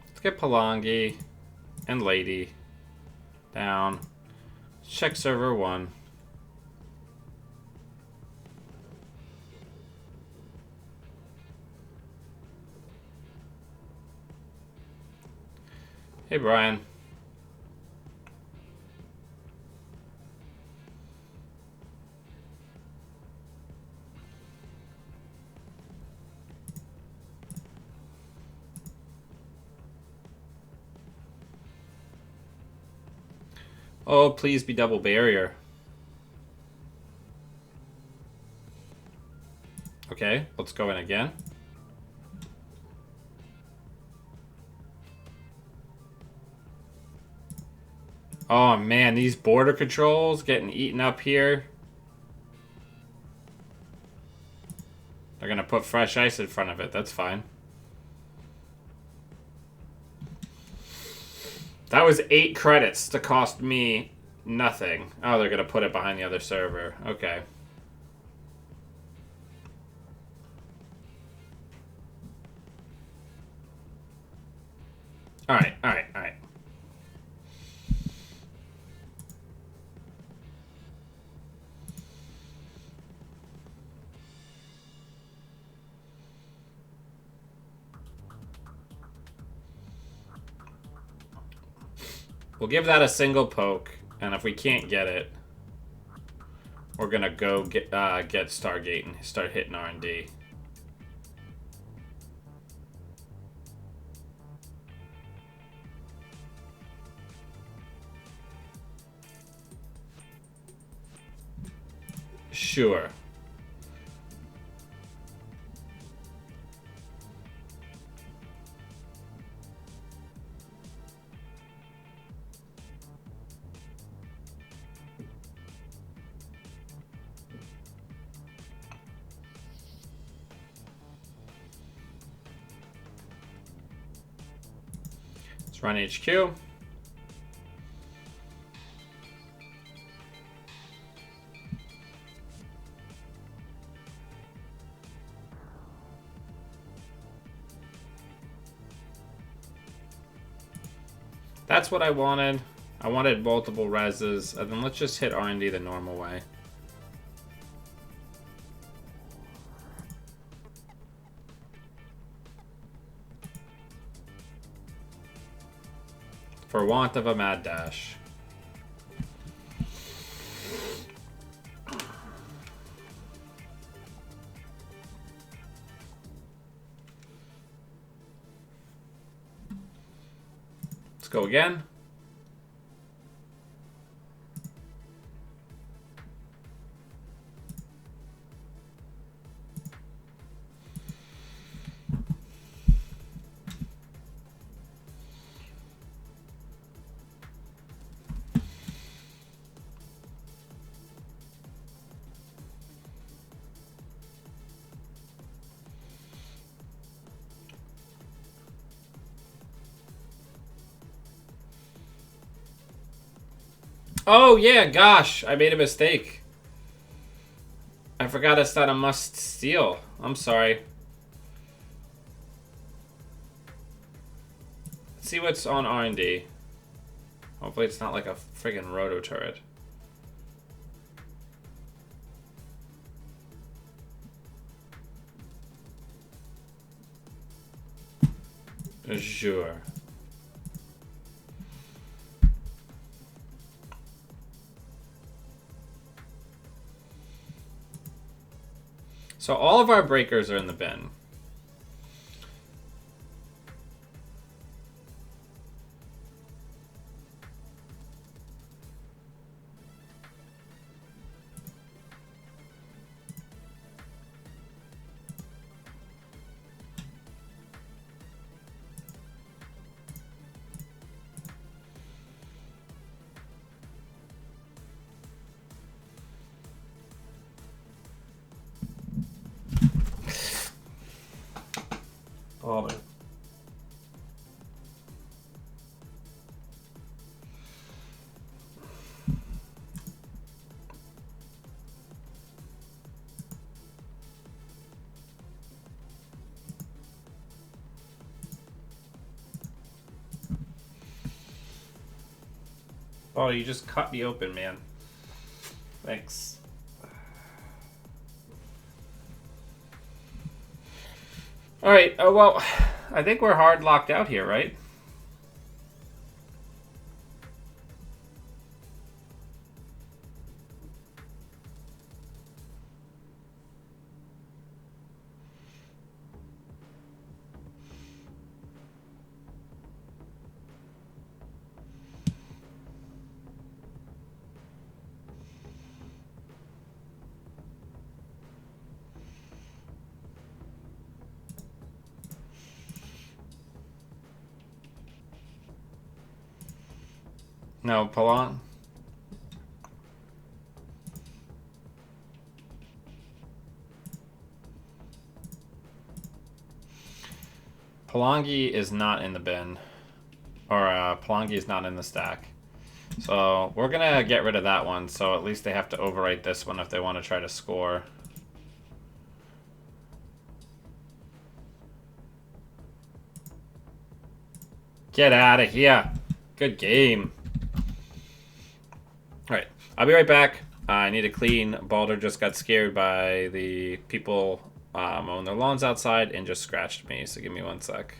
Let's get Palangi and Lady down. Check server 1. Hey, Brian. Oh, please be double barrier. Okay, let's go in again. Oh man, these border controls getting eaten up here. They're gonna put fresh ice in front of it, that's fine. That was 8 credits to cost me nothing. Oh, they're gonna put it behind the other server. Okay. Alright, alright, alright. We'll give that a single poke, and if we can't get it, we're gonna go get Stargate and start hitting R&D. Sure. Let's run HQ. That's what I wanted. I wanted multiple reses, and then let's just hit R&D the normal way. For want of a mad dash. Let's go again. Oh, yeah, gosh, I made a mistake. I forgot it's not a must steal. I'm sorry. Let's see what's on R&D. Hopefully it's not like a friggin' roto turret. Sure. So all of our breakers are in the bin. Oh, man. Oh, you just cut me open, man. Thanks. Alright, well, I think we're hard locked out here, right? No, Palangi is not in the bin. Or, Palangi is not in the stack. So, we're gonna get rid of that one, so at least they have to overwrite this one if they want to try to score. Get out of here. Good game. Alright, I'll be right back. I need to clean. Balder just got scared by the people mowing their lawns outside and just scratched me, so give me 1 sec.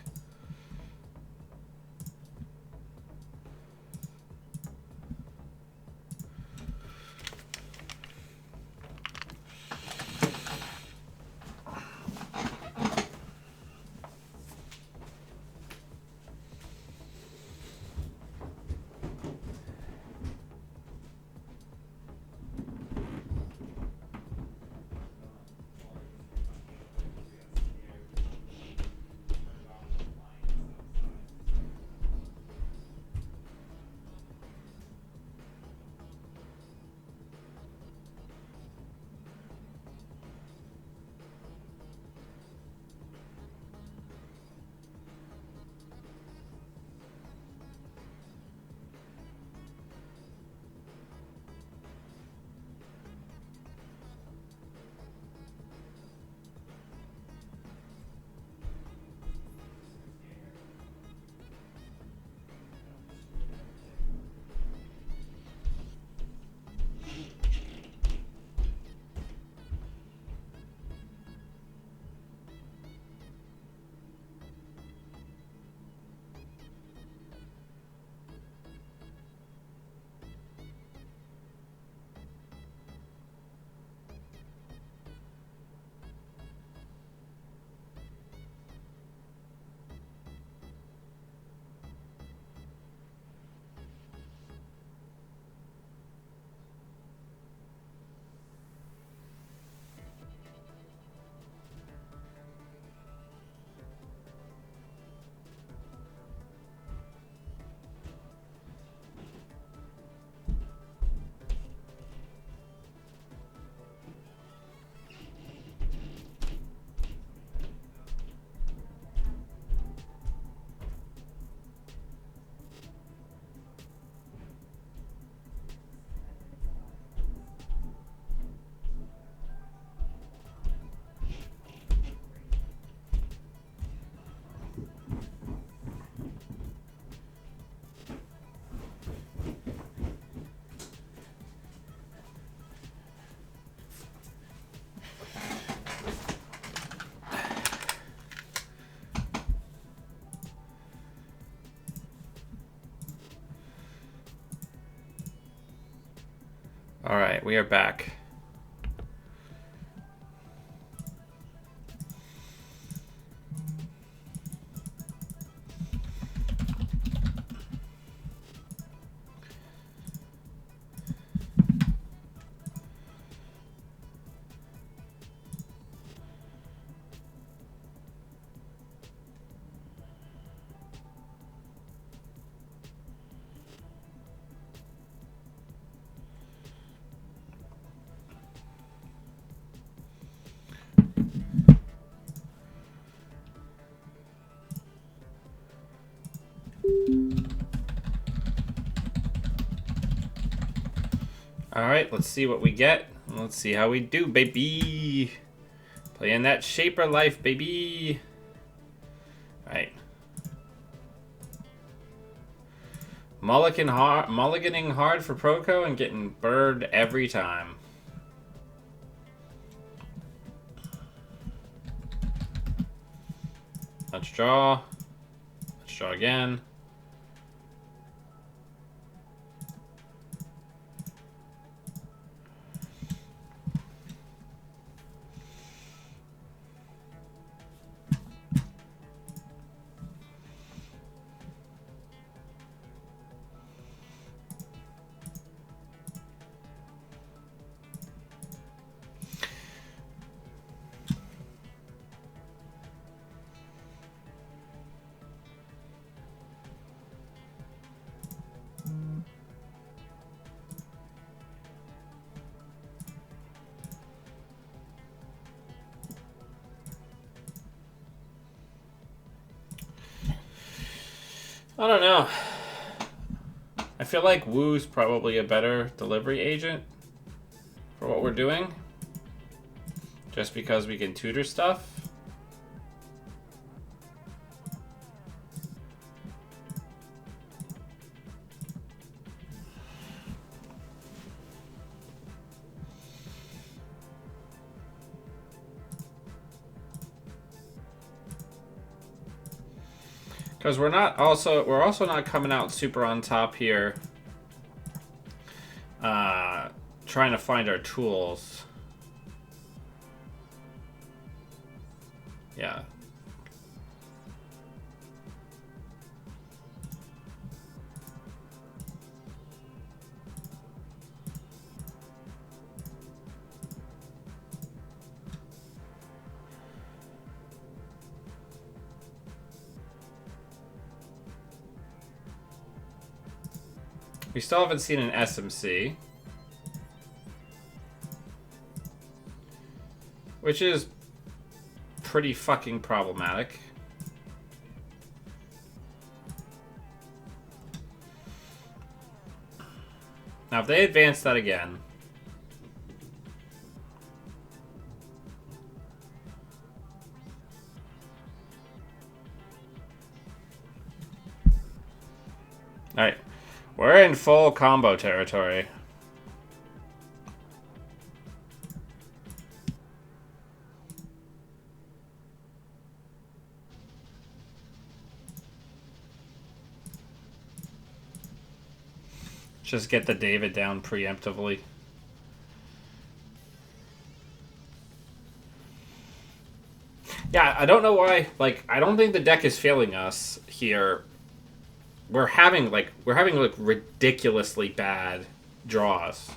Alright, we are back. Alright, let's see what we get. Let's see how we do, baby. Playing that Shaper life, baby. Alright. Mulliganing hard for Proco and getting bird every time. Let's draw. Let's draw again. I don't know. I feel like Woo's probably a better delivery agent for what we're doing. Just because we can tutor stuff. Because we're also not coming out super on top here. Trying to find our tools. Yeah. We still haven't seen an SMC. Which is pretty fucking problematic. Now, if they advance that again... Alright. We're in full combo territory. Just get the David down preemptively. Yeah, I don't know why. Like, I don't think the deck is failing us here. We're having ridiculously bad draws.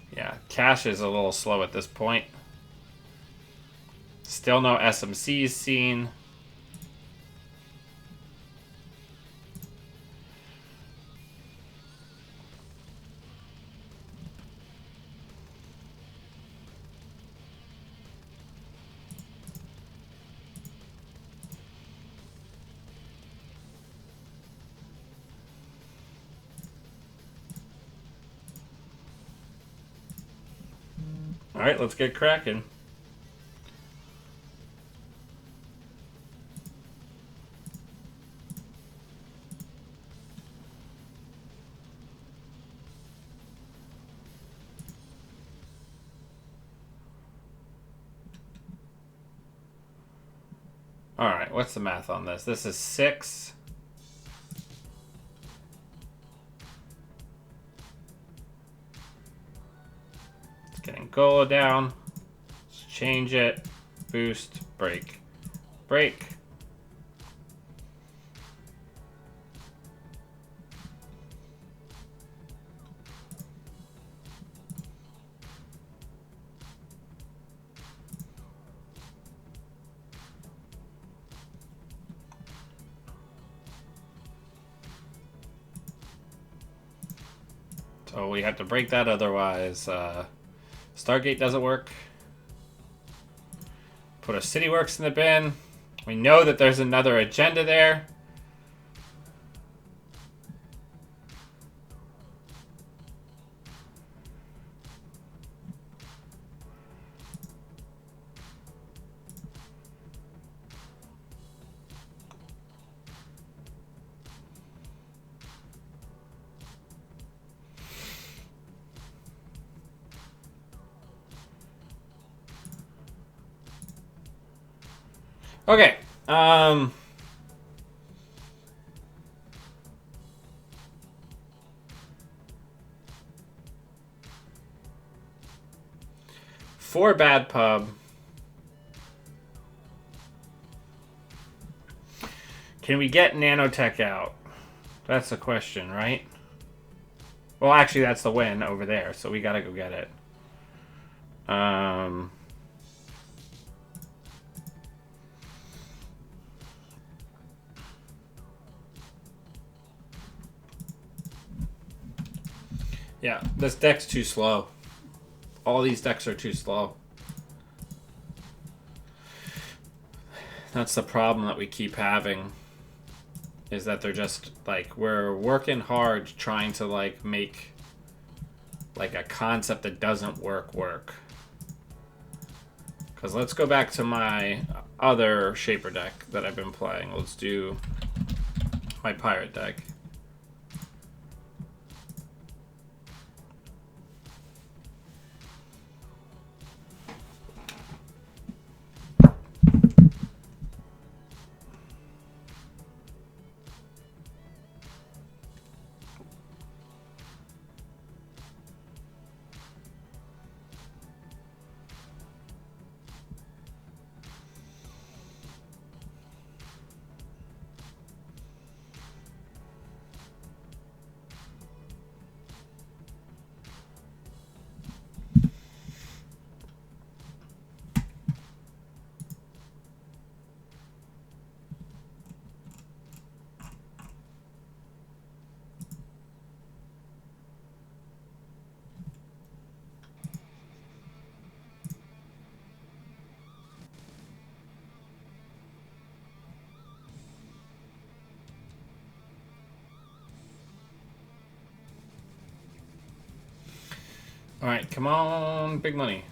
Yeah, cash is a little slow at this point. Still no SMCs seen. All right, let's get cracking. Alright, what's the math on this? This is 6. It's getting Gola down. Let's change it. Boost. Break. Break. So we have to break that, otherwise Stargate doesn't work. Put a City Works in the bin. We know that there's another agenda there. Okay. 4 bad pub. Can we get nanotech out? That's the question, right? Well, actually, that's the win over there, so we gotta go get it. Yeah, this deck's too slow. All these decks are too slow. That's the problem that we keep having. Is that they're just, like, we're working hard trying to, like, make, like, a concept that doesn't work. Because let's go back to my other Shaper deck that I've been playing. Let's do my Pirate deck. Alright, come on, big money.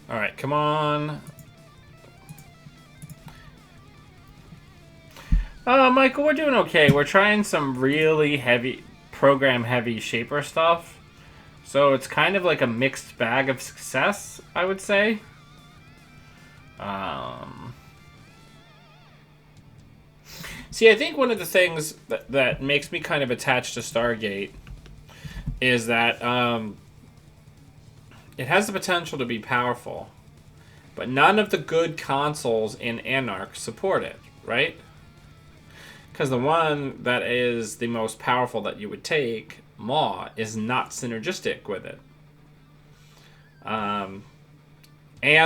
Alright, come on. Michael, we're doing okay. We're trying some really heavy, program-heavy Shaper stuff. So it's kind of like a mixed bag of success, I would say. See, I think one of the things that makes me kind of attached to Stargate is that it has the potential to be powerful, but none of the good consoles in Anarch support it, right? Because the one that is the most powerful that you would take, Maw, is not synergistic with it. And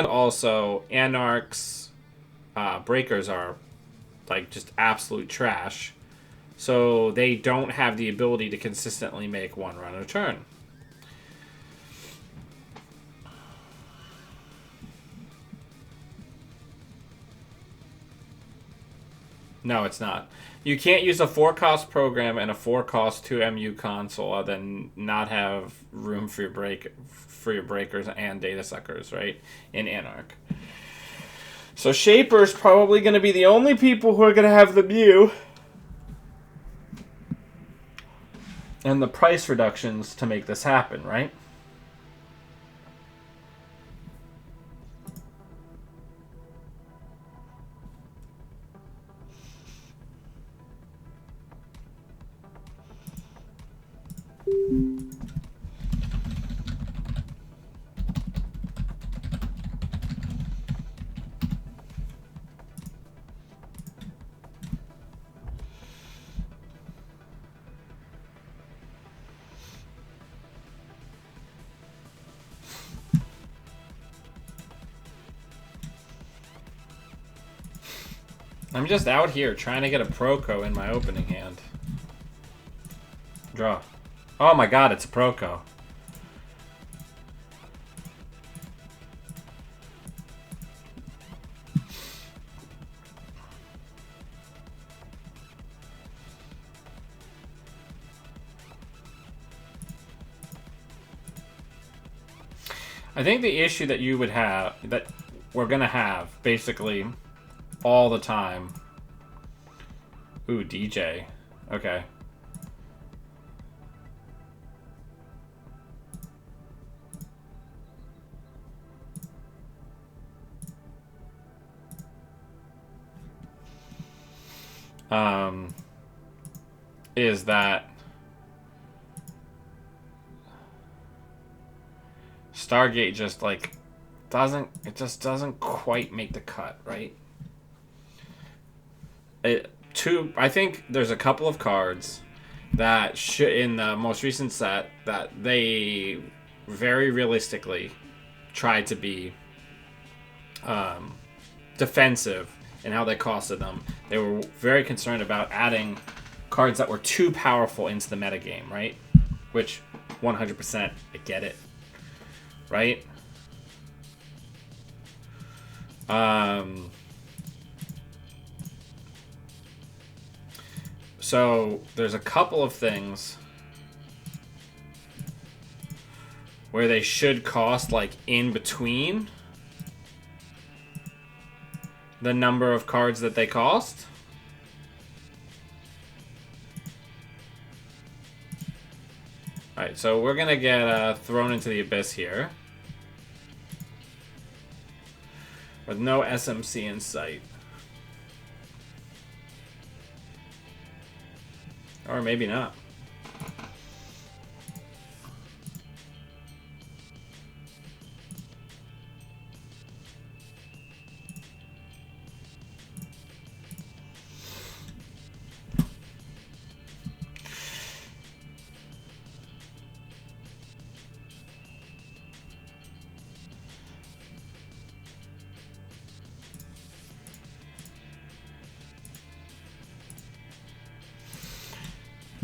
also, Anarch's breakers are like just absolute trash. So they don't have the ability to consistently make one run a turn. No, it's not. You can't use a 4-cost program and a 4-cost 2MU console and then not have room for your breakers and data suckers, right? In Anarch. So Shaper's probably going to be the only people who are going to have the Mew. And the price reductions to make this happen, right? I'm just out here trying to get a Proco in my opening hand. Draw. Oh my god, it's a Proco. I think the issue that you would have, that we're gonna have, basically, all the time. Ooh, DJ. Okay. Is that Stargate just like doesn't quite make the cut, right? I think there's a couple of cards that should in the most recent set that they very realistically tried to be defensive in how they costed them. They were very concerned about adding cards that were too powerful into the metagame, right? Which 100% I get it, right? So there's a couple of things where they should cost like in between the number of cards that they cost. Alright, so we're gonna get thrown into the abyss here. With no SMC in sight. Or maybe not.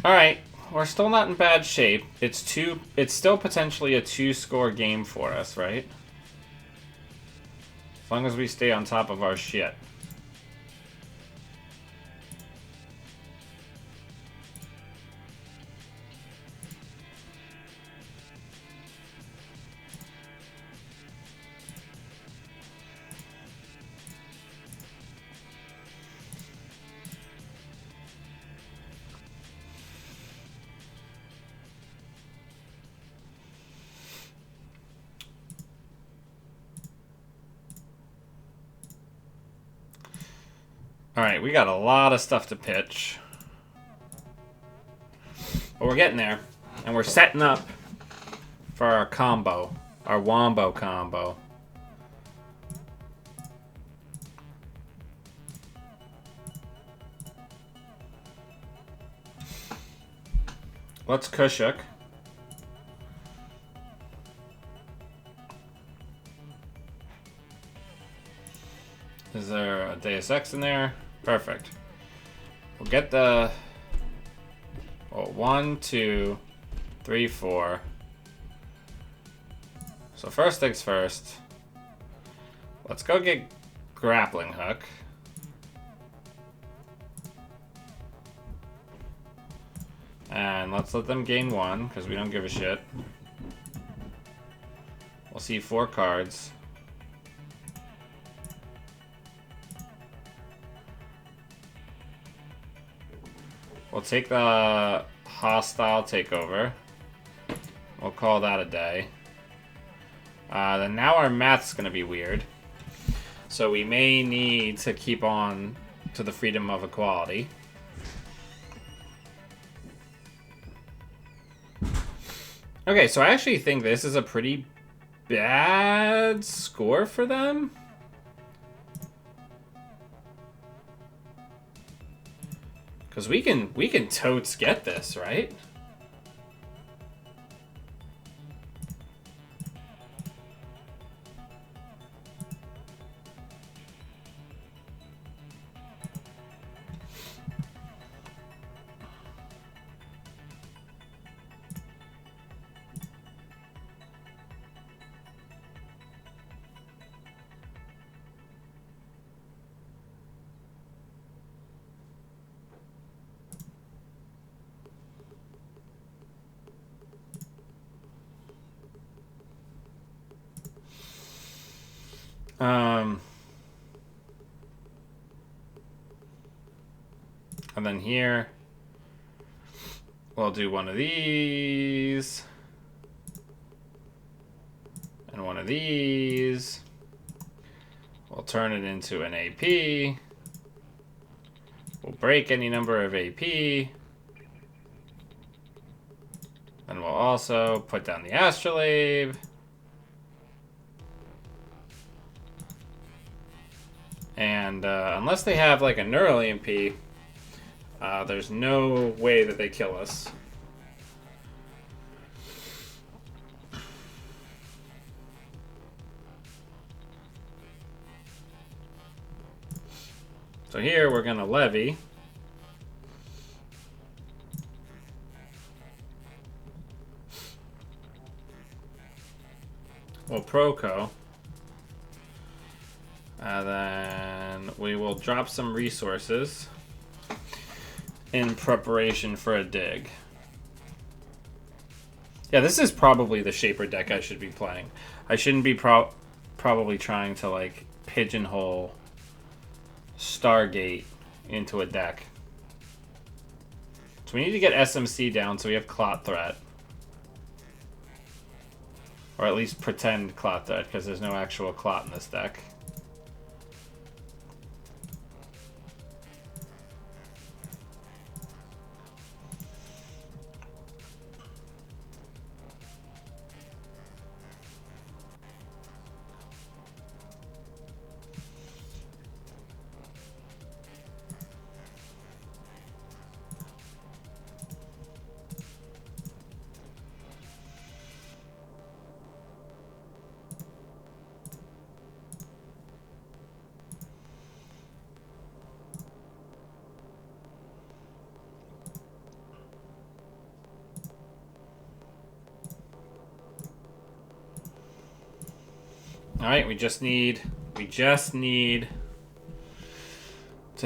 Alright, we're still not in bad shape. It's still potentially a 2-score game for us, right? As long as we stay on top of our shit. Alright, we got a lot of stuff to pitch. But we're getting there. And we're setting up for our combo. Our Wombo combo. Let's Kushuk. Is there a Deus Ex in there? Perfect. We'll get the... Well, 1, 2, 3, 4. So first things first. Let's go get Grappling Hook. And let's let them gain 1, because we don't give a shit. We'll see 4 cards. We'll take the hostile takeover. We'll call that a day. Then now our math's going to be weird. So we may need to keep on to the freedom of equality. Okay, so I actually think this is a pretty bad score for them. Because we can totes get this, right? And then here, we'll do one of these, and one of these. We'll turn it into an AP. We'll break any number of AP. Then we'll also put down the astrolabe. And unless they have like a neural EMP, there's no way that they kill us. So here we're going to levy. We'll proco. And then we will drop some resources in preparation for a dig. Yeah, this is probably the Shaper deck I should be playing. I shouldn't be probably trying to like pigeonhole Stargate into a deck. So we need to get SMC down so we have Clot Threat. Or at least pretend Clot Threat, because there's no actual Clot in this deck. Alright, we just need to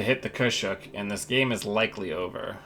hit the Kushuk, and this game is likely over.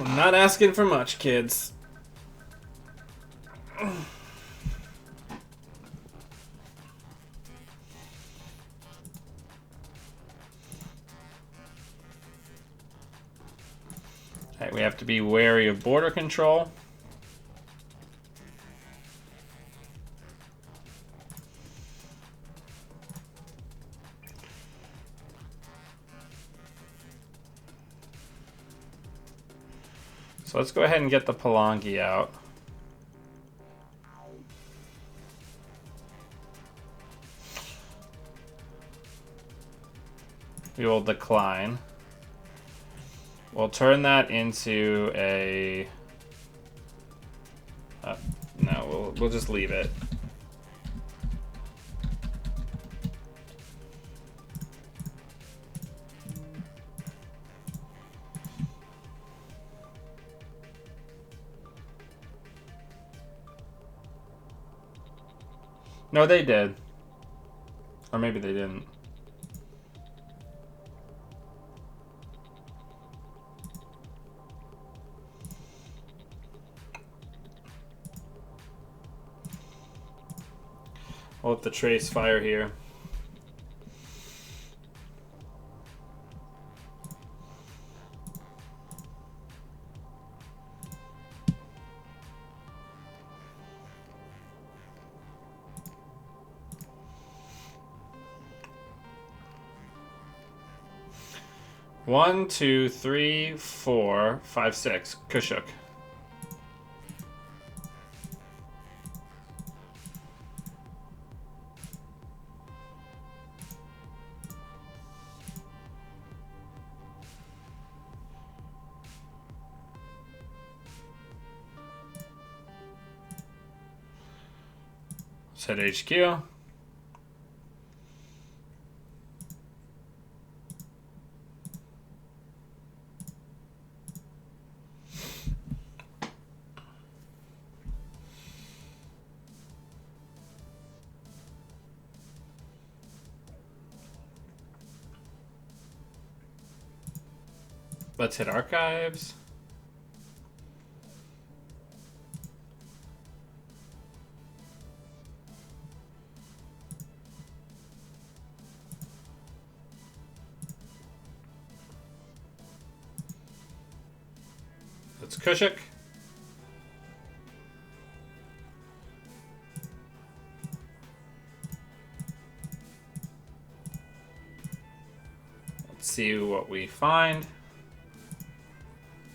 I'm not asking for much, kids. Alright, we have to be wary of border control. So let's go ahead and get the Palangi out. We will decline. We'll turn that into a we'll just leave it. No, they did. Or maybe they didn't. I'll let the trace fire here. One, two, three, four, five, six. Kushuk. Set HQ. Let's hit archives. Let's Kushuk. Let's see what we find.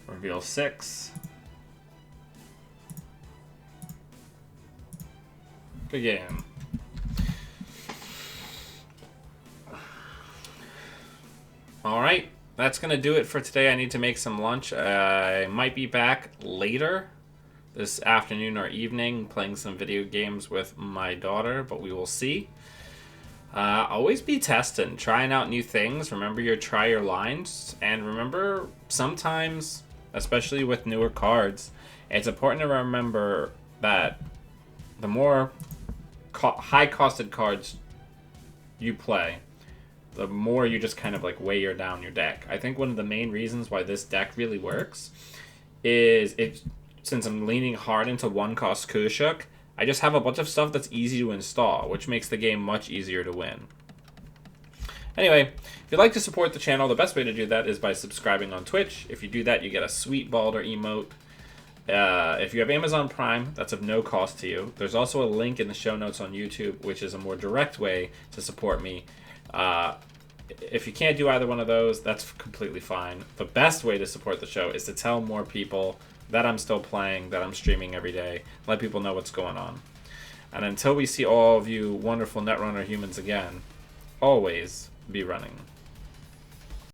Reveal 6. Good game. Alright, that's going to do it for today. I need to make some lunch. I might be back later this afternoon or evening playing some video games with my daughter, but we will see. Always be testing, trying out new things. Remember your try your lines, and remember sometimes, especially with newer cards, it's important to remember that the more high-costed cards you play, the more you just kind of like weigh down your deck. I think one of the main reasons why this deck really works is since I'm leaning hard into one-cost Kushuk, I just have a bunch of stuff that's easy to install, which makes the game much easier to win. Anyway, if you'd like to support the channel, the best way to do that is by subscribing on Twitch. If you do that, you get a sweet Balder emote. If you have Amazon Prime, that's of no cost to you. There's also a link in the show notes on YouTube, which is a more direct way to support me. If you can't do either one of those, that's completely fine. The best way to support the show is to tell more people that I'm still playing, that I'm streaming every day. Let people know what's going on. And until we see all of you wonderful Netrunner humans again, always be running.